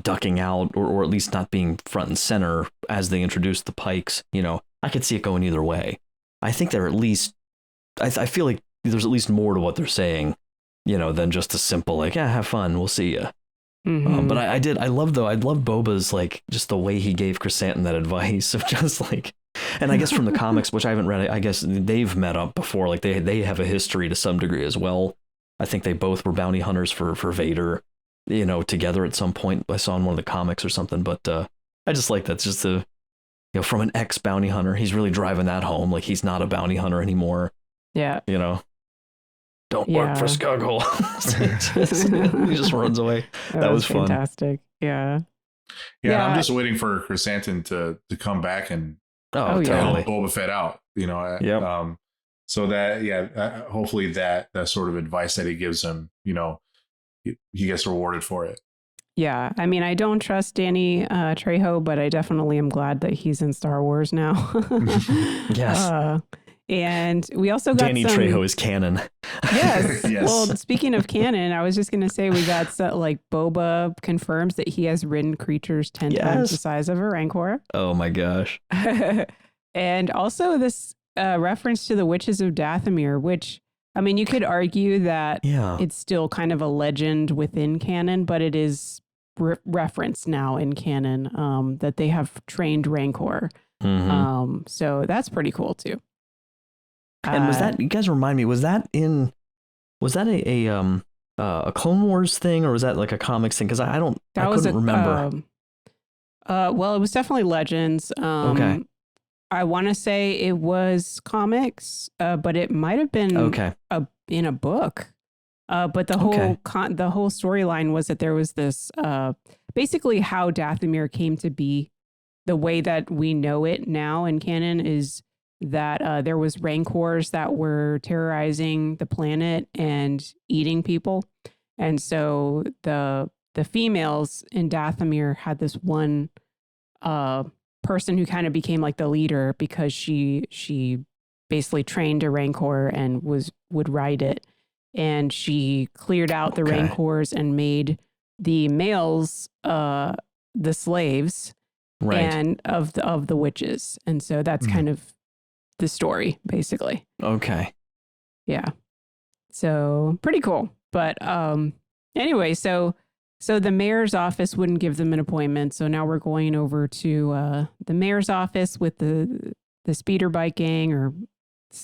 ducking out or at least not being front and center as they introduce the Pikes, I could see it going either way. I think they're at least, I feel like there's at least more to what they're saying, than just a simple, like, yeah, have fun, we'll see ya. But I love Boba's, like, just the way he gave Chrysanthemum that advice of just like, and I guess from the comics, which I haven't read, I guess they've met up before, like they have a history to some degree as well. I think they both were bounty hunters for Vader, together at some point. I saw in one of the comics or something, but I just like that's just from an ex bounty hunter, he's really driving that home. Like, he's not a bounty hunter anymore. Yeah. Don't work for Skuggle. He just runs away. That was fun. Fantastic. Yeah. Yeah. I'm just waiting for Chrysanthemum to come back and help Boba Fett out. So that, hopefully that sort of advice that he gives him, he gets rewarded for it. Yeah. I don't trust Danny Trejo, but I definitely am glad that he's in Star Wars now. Yes. And we also got Danny Trejo is canon. Yes. Yes. Well, speaking of canon, I was just going to say we got Boba confirms that he has ridden creatures 10 times the size of a Rancor. Oh my gosh. And also this reference to the Witches of Dathomir, which, you could argue that it's still kind of a legend within canon, but it is referenced now in canon that they have trained Rancor. So that's pretty cool too. And was that, you guys remind me, was that a Clone Wars thing or was that like a comics thing? Because I couldn't remember. Well, it was definitely Legends. Okay. I want to say it was comics, but it might have been in a book. But the whole the whole storyline was that there was this basically how Dathomir came to be. The way that we know it now in canon is that there was rancors that were terrorizing the planet and eating people, and so the females in Dathomir had this one person who kind of became like the leader because she basically trained a rancor and would ride it, and she cleared out the rancors and made the males the slaves. Right. And of the witches. And so that's kind of the story, basically. Okay. Yeah. So pretty cool. But anyway, so the mayor's office wouldn't give them an appointment. So now we're going over to the mayor's office with the speeder bike gang or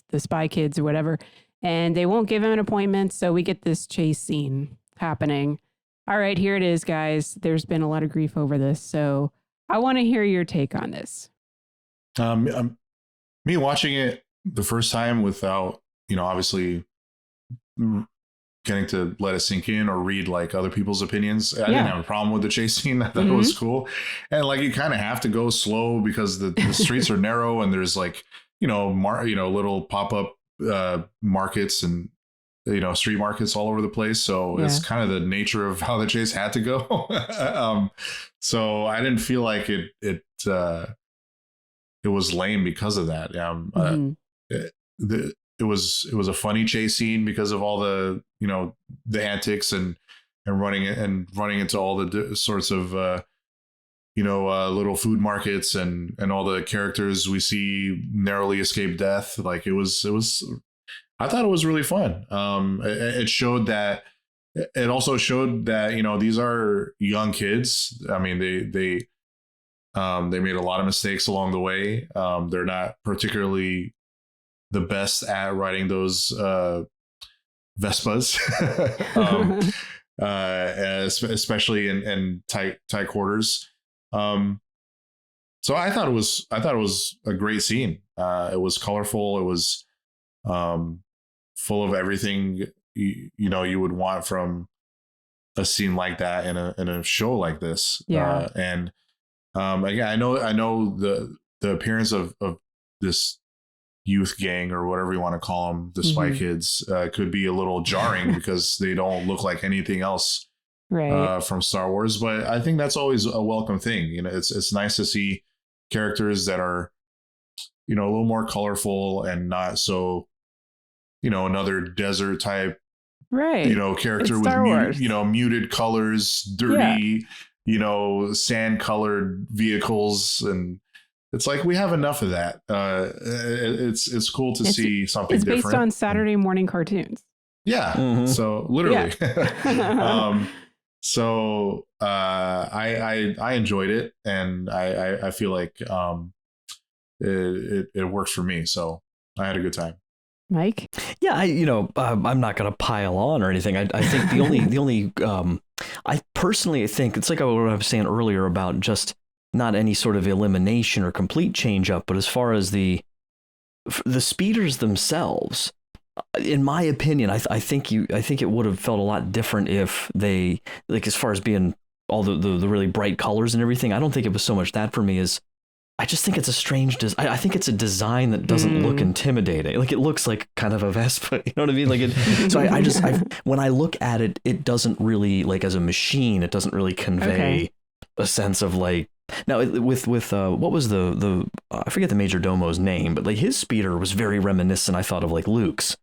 the spy kids or whatever. And they won't give him an appointment. So we get this chase scene happening. All right, here it is, guys. There's been a lot of grief over this. So I want to hear your take on this. Me watching it the first time without, obviously getting to let it sink in or read like other people's opinions. I didn't have a problem with the chase scene. I thought it was cool. And like, you kind of have to go slow because the streets are narrow and there's like, little pop-up markets and, street markets all over the place. So it's kind of the nature of how the chase had to go. So I didn't feel like it was lame because of that. It was a funny chase scene because of all the, the antics and running into all the sorts of, little food markets and all the characters we see narrowly escape death. Like it was, I thought it was really fun. It also showed that, these are young kids. I mean, they made a lot of mistakes along the way. They're not particularly the best at riding those Vespas, especially in tight quarters. So I thought it was a great scene. It was colorful. It was full of everything you would want from a scene like that in a show like this. Again, I know the appearance of this youth gang or whatever you want to call them, the spy kids, could be a little jarring because they don't look like anything else from Star Wars. But I think that's always a welcome thing. It's nice to see characters that are, a little more colorful and not so, another desert type, character with muted colors, dirty, sand colored vehicles. And it's like, we have enough of that. It's cool to see something different. It's based on Saturday morning cartoons. Yeah. So literally. So I enjoyed it, and I feel like it works for me. So I had a good time. Mike? Yeah, I'm not going to pile on or anything. I think the only I personally think it's like what I was saying earlier about just not any sort of elimination or complete change up, but as far as the speeders themselves, in my opinion, I think it would have felt a lot different if they, like, as far as being all the really bright colors and everything. I don't think it was so much that for me as I just think it's a strange I think it's a design that doesn't look intimidating. Like, it looks like kind of a Vespa, you know what I mean? Like so I when I look at it, it doesn't really, like, as a machine, it doesn't really convey a sense of, like, now with what was the I forget the Major Domo's name, but like his speeder was very reminiscent, I thought, of like Luke's,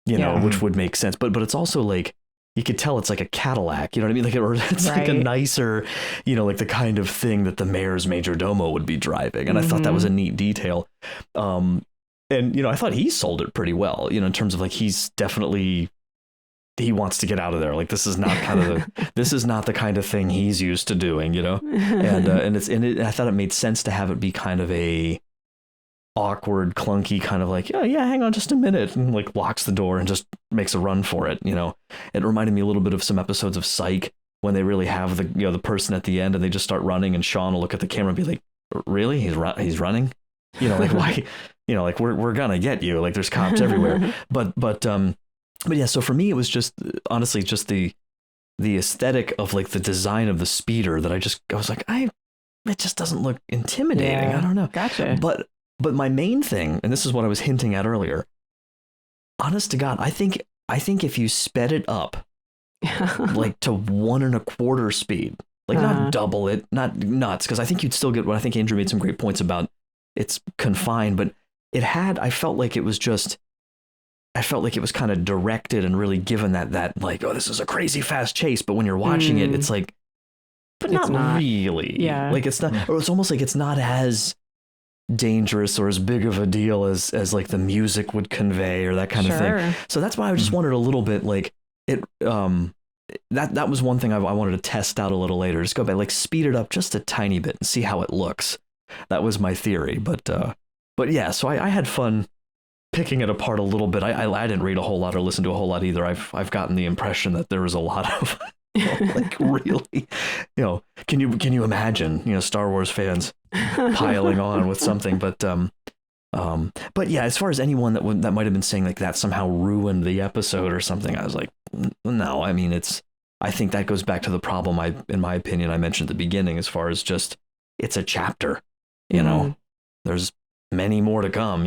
which would make sense. But it's also like, you could tell it's like a Cadillac, you know what I mean? Like, or it's like a nicer, like the kind of thing that the mayor's Major Domo would be driving. And I thought that was a neat detail. And, I thought he sold it pretty well, in terms of like, he's definitely, he wants to get out of there. Like, this is not this is not the kind of thing he's used to doing, and I thought it made sense to have it be kind of a awkward, clunky kind of like, hang on just a minute, and like locks the door and just makes a run for it. It reminded me a little bit of some episodes of Psych when they really have the person at the end and they just start running, and Sean will look at the camera and be like, really? He's running? like why, like we're gonna get you. Like there's cops everywhere. But yeah. So for me, it was just honestly just the aesthetic of like the design of the speeder that I was like, it just doesn't look intimidating. Yeah, I don't know. Gotcha. But my main thing, and this is what I was hinting at earlier, honest to God, I think if you sped it up like to 1.25 speed, like not double it, not nuts, because I think you'd still get what I think Andrew made some great points about. It's confined, but I felt like it was kind of directed and really given that like, oh, this is a crazy fast chase. But when you're watching it, it's like, but it's not really. Yeah. Like it's not, or it's almost like it's not as dangerous or as big of a deal as like the music would convey or that kind of thing. So that's why I just wondered a little bit, like it, that was one thing I wanted to test out a little later. Just go back, like speed it up just a tiny bit and see how it looks. That was my theory. But yeah, so I had fun picking it apart a little bit. I didn't read a whole lot or listen to a whole lot either. I've gotten the impression that there was a lot of like really, can you imagine, Star Wars fans piling on with something, but yeah, as far as anyone that might have been saying like that somehow ruined the episode or something, I was like, no, I mean, I think that goes back to the problem in my opinion, I mentioned at the beginning, as far as just, it's a chapter, there's many more to come,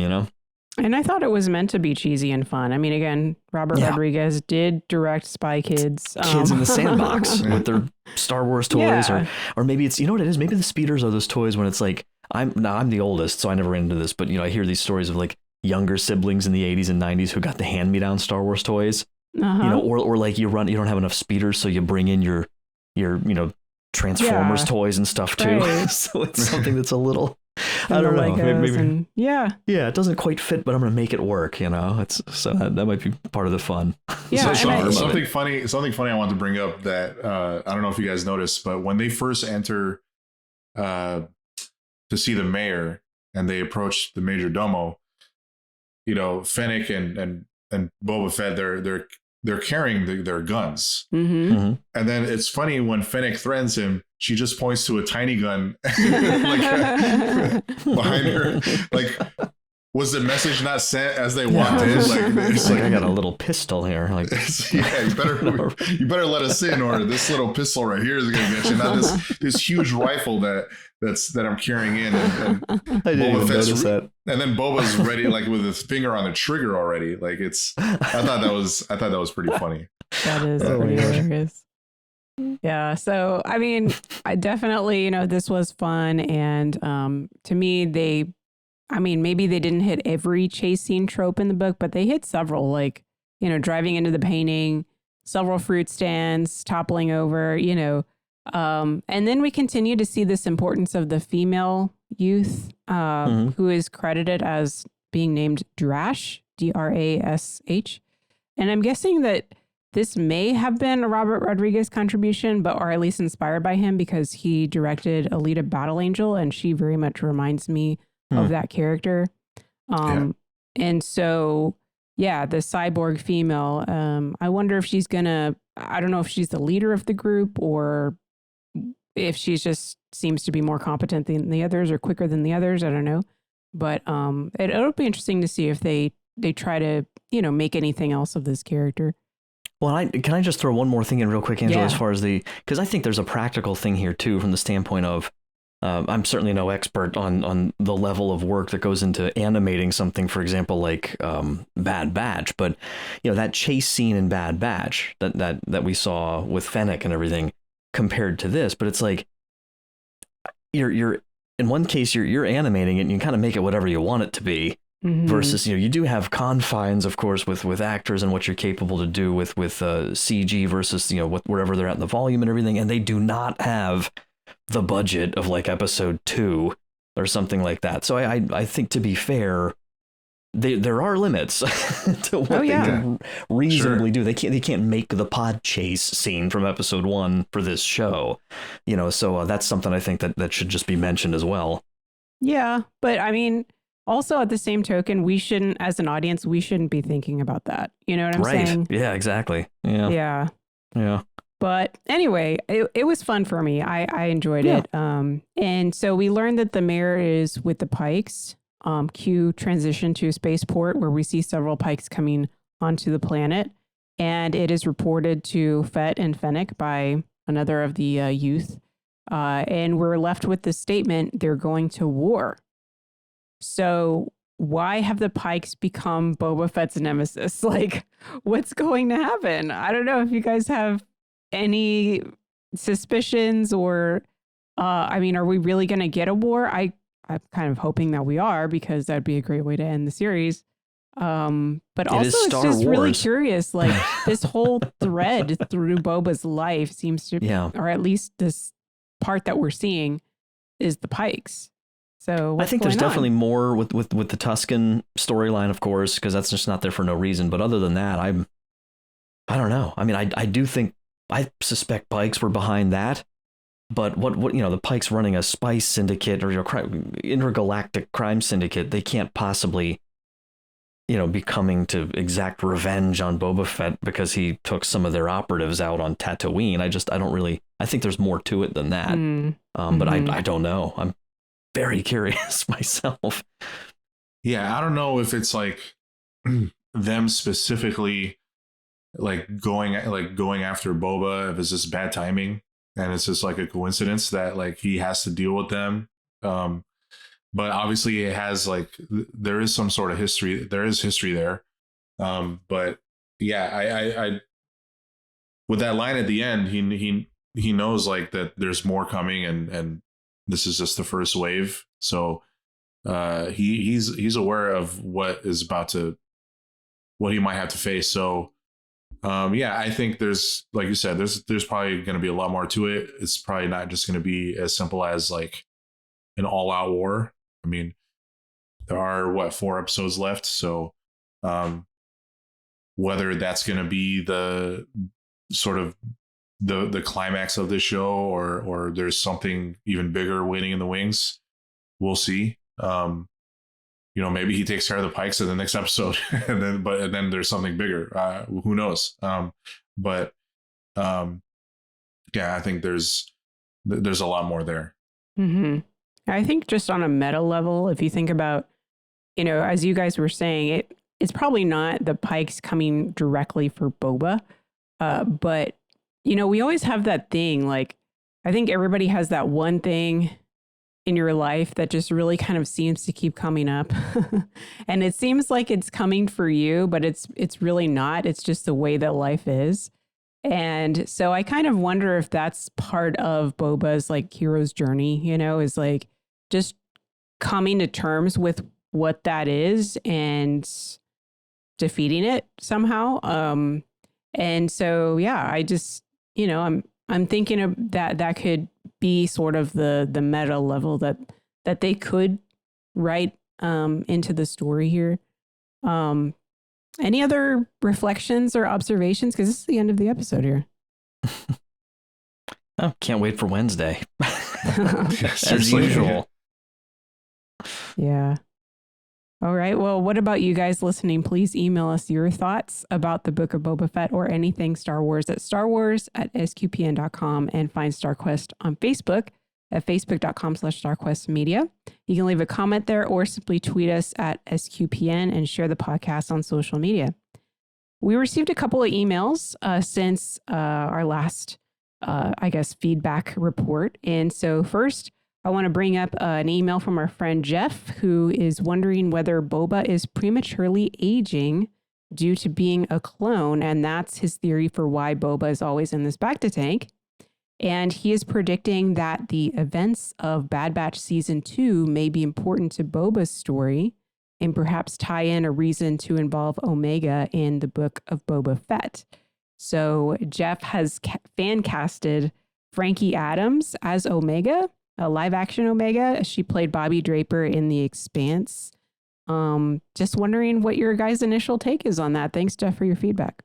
And I thought it was meant to be cheesy and fun. I mean, again, Robert Rodriguez did direct Spy Kids. Kids in the sandbox with their Star Wars toys, or maybe it's, what it is? Maybe the speeders are those toys when it's like, I'm the oldest, so I never ran into this, but I hear these stories of like younger siblings in the 80s and 90s who got the hand-me-down Star Wars toys, or like you don't have enough speeders, so you bring in your Transformers toys and stuff too. Right. So it's something that's a little, I don't know. Maybe, it doesn't quite fit, but I'm going to make it work. It's so that might be part of the fun. Yeah, something funny I wanted to bring up that I don't know if you guys noticed, but when they first enter to see the mayor and they approach the major domo, Fennec and Boba Fett, they're carrying their guns. And then it's funny when Fennec threatens him, she just points to a tiny gun like behind her. Like, was the message not sent as they walked in? Like, it's like, I got a little pistol here. Like, you better let us in, or this little pistol right here is gonna get you. Not this huge rifle that I'm carrying in. And I didn't even notice that. And then Boba's ready, like with his finger on the trigger already. Like I thought that was pretty funny. That is hilarious. Yeah. So, I mean, I definitely, this was fun. And to me, maybe they didn't hit every chase scene trope in the book, but they hit several, like, driving into the painting, several fruit stands, toppling over, and then we continue to see this importance of the female youth who is credited as being named Drash, Drash. And I'm guessing that this may have been a Robert Rodriguez contribution, or at least inspired by him, because he directed Alita Battle Angel, and she very much reminds me of that character. And so, yeah, the cyborg female, I wonder if she's I don't know if she's the leader of the group, or if she's just seems to be more competent than the others or quicker than the others. I don't know. But it'll be interesting to see if they try to, make anything else of this character. Well, can I just throw one more thing in real quick, Angela, as far as because I think there's a practical thing here too, from the standpoint of, I'm certainly no expert on the level of work that goes into animating something, for example, like Bad Batch, but that chase scene in Bad Batch that we saw with Fennec and everything compared to this, but it's like you're in one case you're animating it and you kind of make it whatever you want it to be. Versus, you do have confines, of course, with actors and what you're capable to do with CG versus, wherever they're at in the volume and everything. And they do not have the budget of like episode 2 or something like that. So I think, to be fair, there are limits to what they can reasonably do. They can't make the pod chase scene from episode 1 for this show, so that's something I think that should just be mentioned as well. Yeah, but I mean, also, at the same token, we shouldn't, as an audience, we shouldn't be thinking about that. You know what I'm saying? Yeah, exactly. Yeah. But anyway, it was fun for me. I enjoyed it. And so we learned that the mayor is with the Pikes. Q transition to a spaceport where we see several Pikes coming onto the planet. And it is reported to Fett and Fennec by another of the youth. And we're left with the statement, they're going to war. So why have the Pikes become Boba Fett's nemesis? Like, what's going to happen? I don't know if you guys have any suspicions or, I mean, are we really going to get a war? I'm kind of hoping that we are, because that'd be a great way to end the series. But also it's just really curious, like this whole thread through Boba's life seems to, or at least this part that we're seeing is the Pikes. So I think there's definitely more with the Tusken storyline, of course, because that's just not there for no reason. But other than that, I don't know. I mean, I do think, I suspect Pikes were behind that. But what you know, the Pikes running a spice syndicate or intergalactic crime syndicate, they can't possibly, you know, be coming to exact revenge on Boba Fett because he took some of their operatives out on Tatooine. I think there's more to it than that. But I don't know. I'm very curious myself. Yeah, I don't know if it's like them specifically going after Boba, if it's just bad timing and it's just like a coincidence that like he has to deal with them. But obviously it has there is some sort of history. There is history there. But yeah, I with that line at the end, he knows like that there's more coming and this is just the first wave. So he's aware of what he might have to face. So yeah, I think there's, like you said, there's probably going to be a lot more to it. It's probably not just going to be as simple as like an all-out war. I mean, there are 4 episodes left, so whether that's going to be the sort of the climax of the show or there's something even bigger waiting in the wings, we'll see. You know, maybe he takes care of the Pikes in the next episode, and then there's something bigger. Who knows? But yeah, I think there's a lot more there. Mm-hmm. I think just on a meta level, if you think about, you know, as you guys were saying, it's probably not the Pikes coming directly for Boba, but you know, we always have that thing. Like, I think everybody has that one thing in your life that just really kind of seems to keep coming up. And it seems like it's coming for you, but it's really not. It's just the way that life is. And so I kind of wonder if that's part of Boba's like hero's journey, you know, is like just coming to terms with what that is and defeating it somehow. And so, yeah, I just, you know, I'm thinking of that could be sort of the meta level that they could write into the story here. Any other reflections or observations? Because this is the end of the episode here. Oh, can't wait for Wednesday. As usual. Yeah. All right. Well, what about you guys listening? Please email us your thoughts about the Book of Boba Fett or anything Star Wars at starwars@sqpn.com, and find StarQuest on Facebook at facebook.com/StarQuestMedia. You can leave a comment there or simply tweet us at SQPN and share the podcast on social media. We received a couple of emails since our last, feedback report. And so first, I want to bring up an email from our friend Jeff, who is wondering whether Boba is prematurely aging due to being a clone. And that's his theory for why Boba is always in this Bacta tank. And he is predicting that the events of Bad Batch Season 2 may be important to Boba's story and perhaps tie in a reason to involve Omega in the Book of Boba Fett. So Jeff has fan casted Frankie Adams as Omega, a live action Omega. She played Bobby Draper in The Expanse. Just wondering what your guys' initial take is on that. Thanks, Jeff, for your feedback.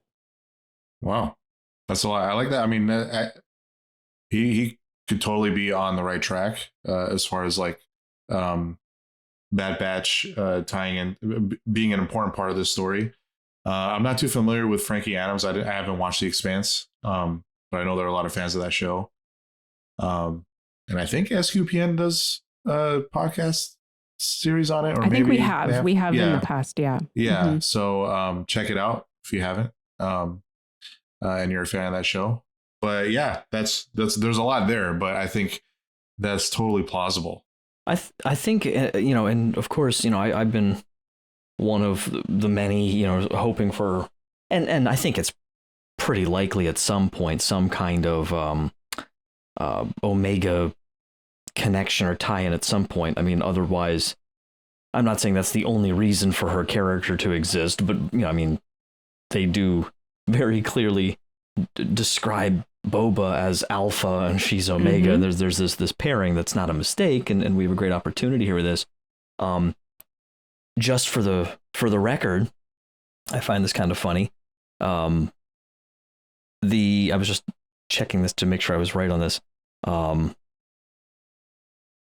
Wow. That's a lot. I like that. I mean, he could totally be on the right track as far as like Bad Batch tying in, being an important part of this story. I'm not too familiar with Frankie Adams. I haven't watched The Expanse, but I know there are a lot of fans of that show. And I think SQPN does a podcast series on it, or I think maybe we have in the past. Yeah. Yeah. So check it out if you haven't, and you're a fan of that show. But yeah, that's there's a lot there, but I think that's totally plausible. I think, and of course, I've been one of the many, hoping for, and I think it's pretty likely at some point, some kind of Omega connection or tie-in at some point. I mean, otherwise, I'm not saying that's the only reason for her character to exist, but, they do very clearly describe Boba as Alpha and she's Omega. Mm-hmm. And there's this pairing that's not a mistake, and we have a great opportunity here with this. Just for the record, I find this kind of funny. I was just checking this to make sure I was right on this. Let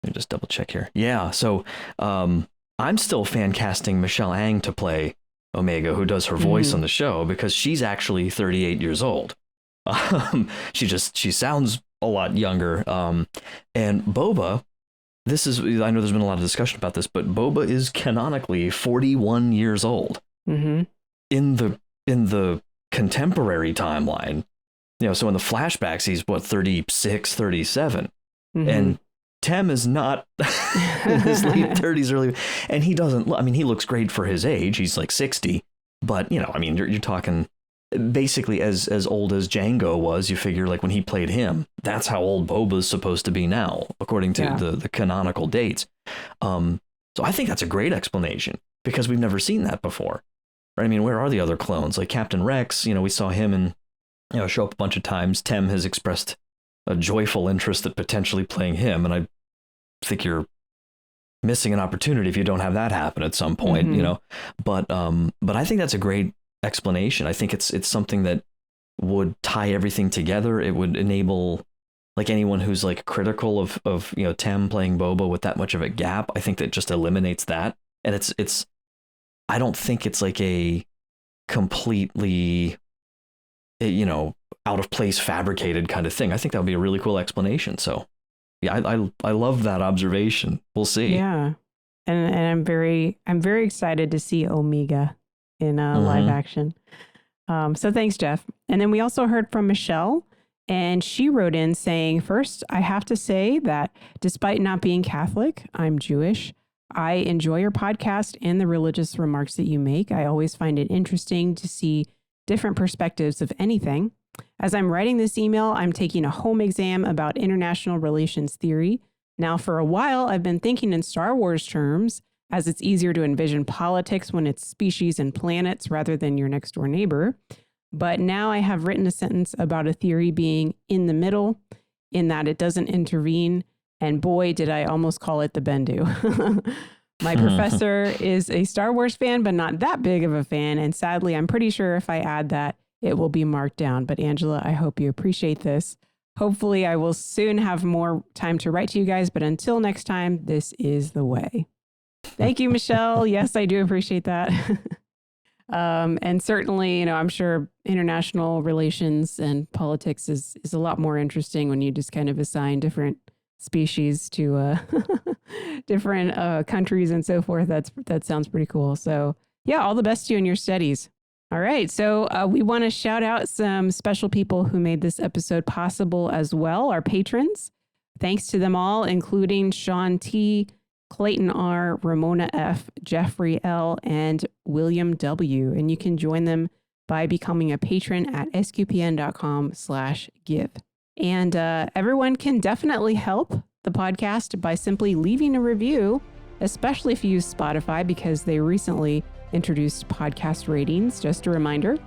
me just double check here. Yeah, so I'm still fan casting Michelle Ang to play Omega, who does her voice on the show, because she's actually 38 years old. She sounds a lot younger. And Boba, I know there's been a lot of discussion about this, but Boba is canonically 41 years old. Mm-hmm. In the contemporary timeline, so in the flashbacks, he's 36, 37. Mm-hmm. And Tem is not in his late 30s, early, and he doesn't. I mean, he looks great for his age. He's like 60, but you're talking basically as old as Django was. You figure, like, when he played him, that's how old Boba's supposed to be now, according to the canonical dates. So I think that's a great explanation, because we've never seen that before. Right? I mean, where are the other clones? Like Captain Rex, we saw him and show up a bunch of times. Tem has expressed a joyful interest at potentially playing him, and I think you're missing an opportunity if you don't have that happen at some point. But I think that's a great explanation. I think it's something that would tie everything together. It would enable, like, anyone who's like critical of Tem playing Boba with that much of a gap. I think that just eliminates that, and it's I don't think it's like a completely out of place fabricated kind of thing. I think that would be a really cool explanation. So yeah, I love that observation. We'll see. Yeah. And I'm very excited to see Omega in live action. So thanks, Jeff. And then we also heard from Michelle, and she wrote in saying, first, I have to say that despite not being Catholic, I'm Jewish. I enjoy your podcast and the religious remarks that you make. I always find it interesting to see different perspectives of anything. As I'm writing this email, I'm taking a home exam about international relations theory. Now, for a while, I've been thinking in Star Wars terms, as it's easier to envision politics when it's species and planets rather than your next door neighbor. But now I have written a sentence about a theory being in the middle, in that it doesn't intervene. And boy, did I almost call it the Bendu. My professor is a Star Wars fan, but not that big of a fan. And sadly, I'm pretty sure if I add that, it will be marked down. But Angela, I hope you appreciate this. Hopefully, I will soon have more time to write to you guys. But until next time, this is the way. Thank you, Michelle. Yes, I do appreciate that. And certainly, I'm sure international relations and politics is a lot more interesting when you just kind of assign different species to different countries and so forth. That sounds pretty cool. So yeah, all the best to you in your studies. All right. So we want to shout out some special people who made this episode possible as well, our patrons. Thanks to them all, including Sean T., Clayton R., Ramona F., Jeffrey L., and William W. And you can join them by becoming a patron at sqpn.com/give. And everyone can definitely help the podcast by simply leaving a review, especially if you use Spotify, because they recently introduced podcast ratings. Just a reminder,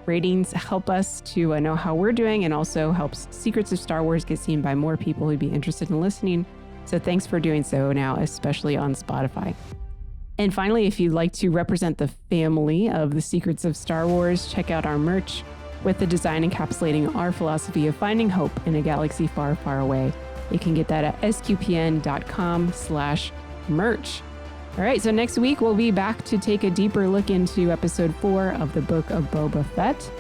ratings help us to know how we're doing, and also helps Secrets of Star Wars get seen by more people who'd be interested in listening. So thanks for doing so now, especially on Spotify. And finally, if you'd like to represent the family of the Secrets of Star Wars, check out our merch with the design encapsulating our philosophy of finding hope in a galaxy far, far away. You can get that at sqpn.com/merch. All right, so next week we'll be back to take a deeper look into episode 4 of the Book of Boba Fett.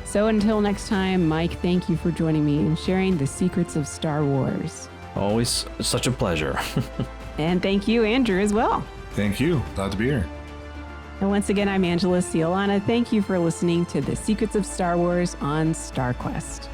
So until next time, Mike, thank you for joining me and sharing the secrets of Star Wars. Always such a pleasure. And thank you, Andrew, as well. Thank you. Glad to be here. And once again, I'm Angela Sealana. Thank you for listening to The Secrets of Star Wars on StarQuest.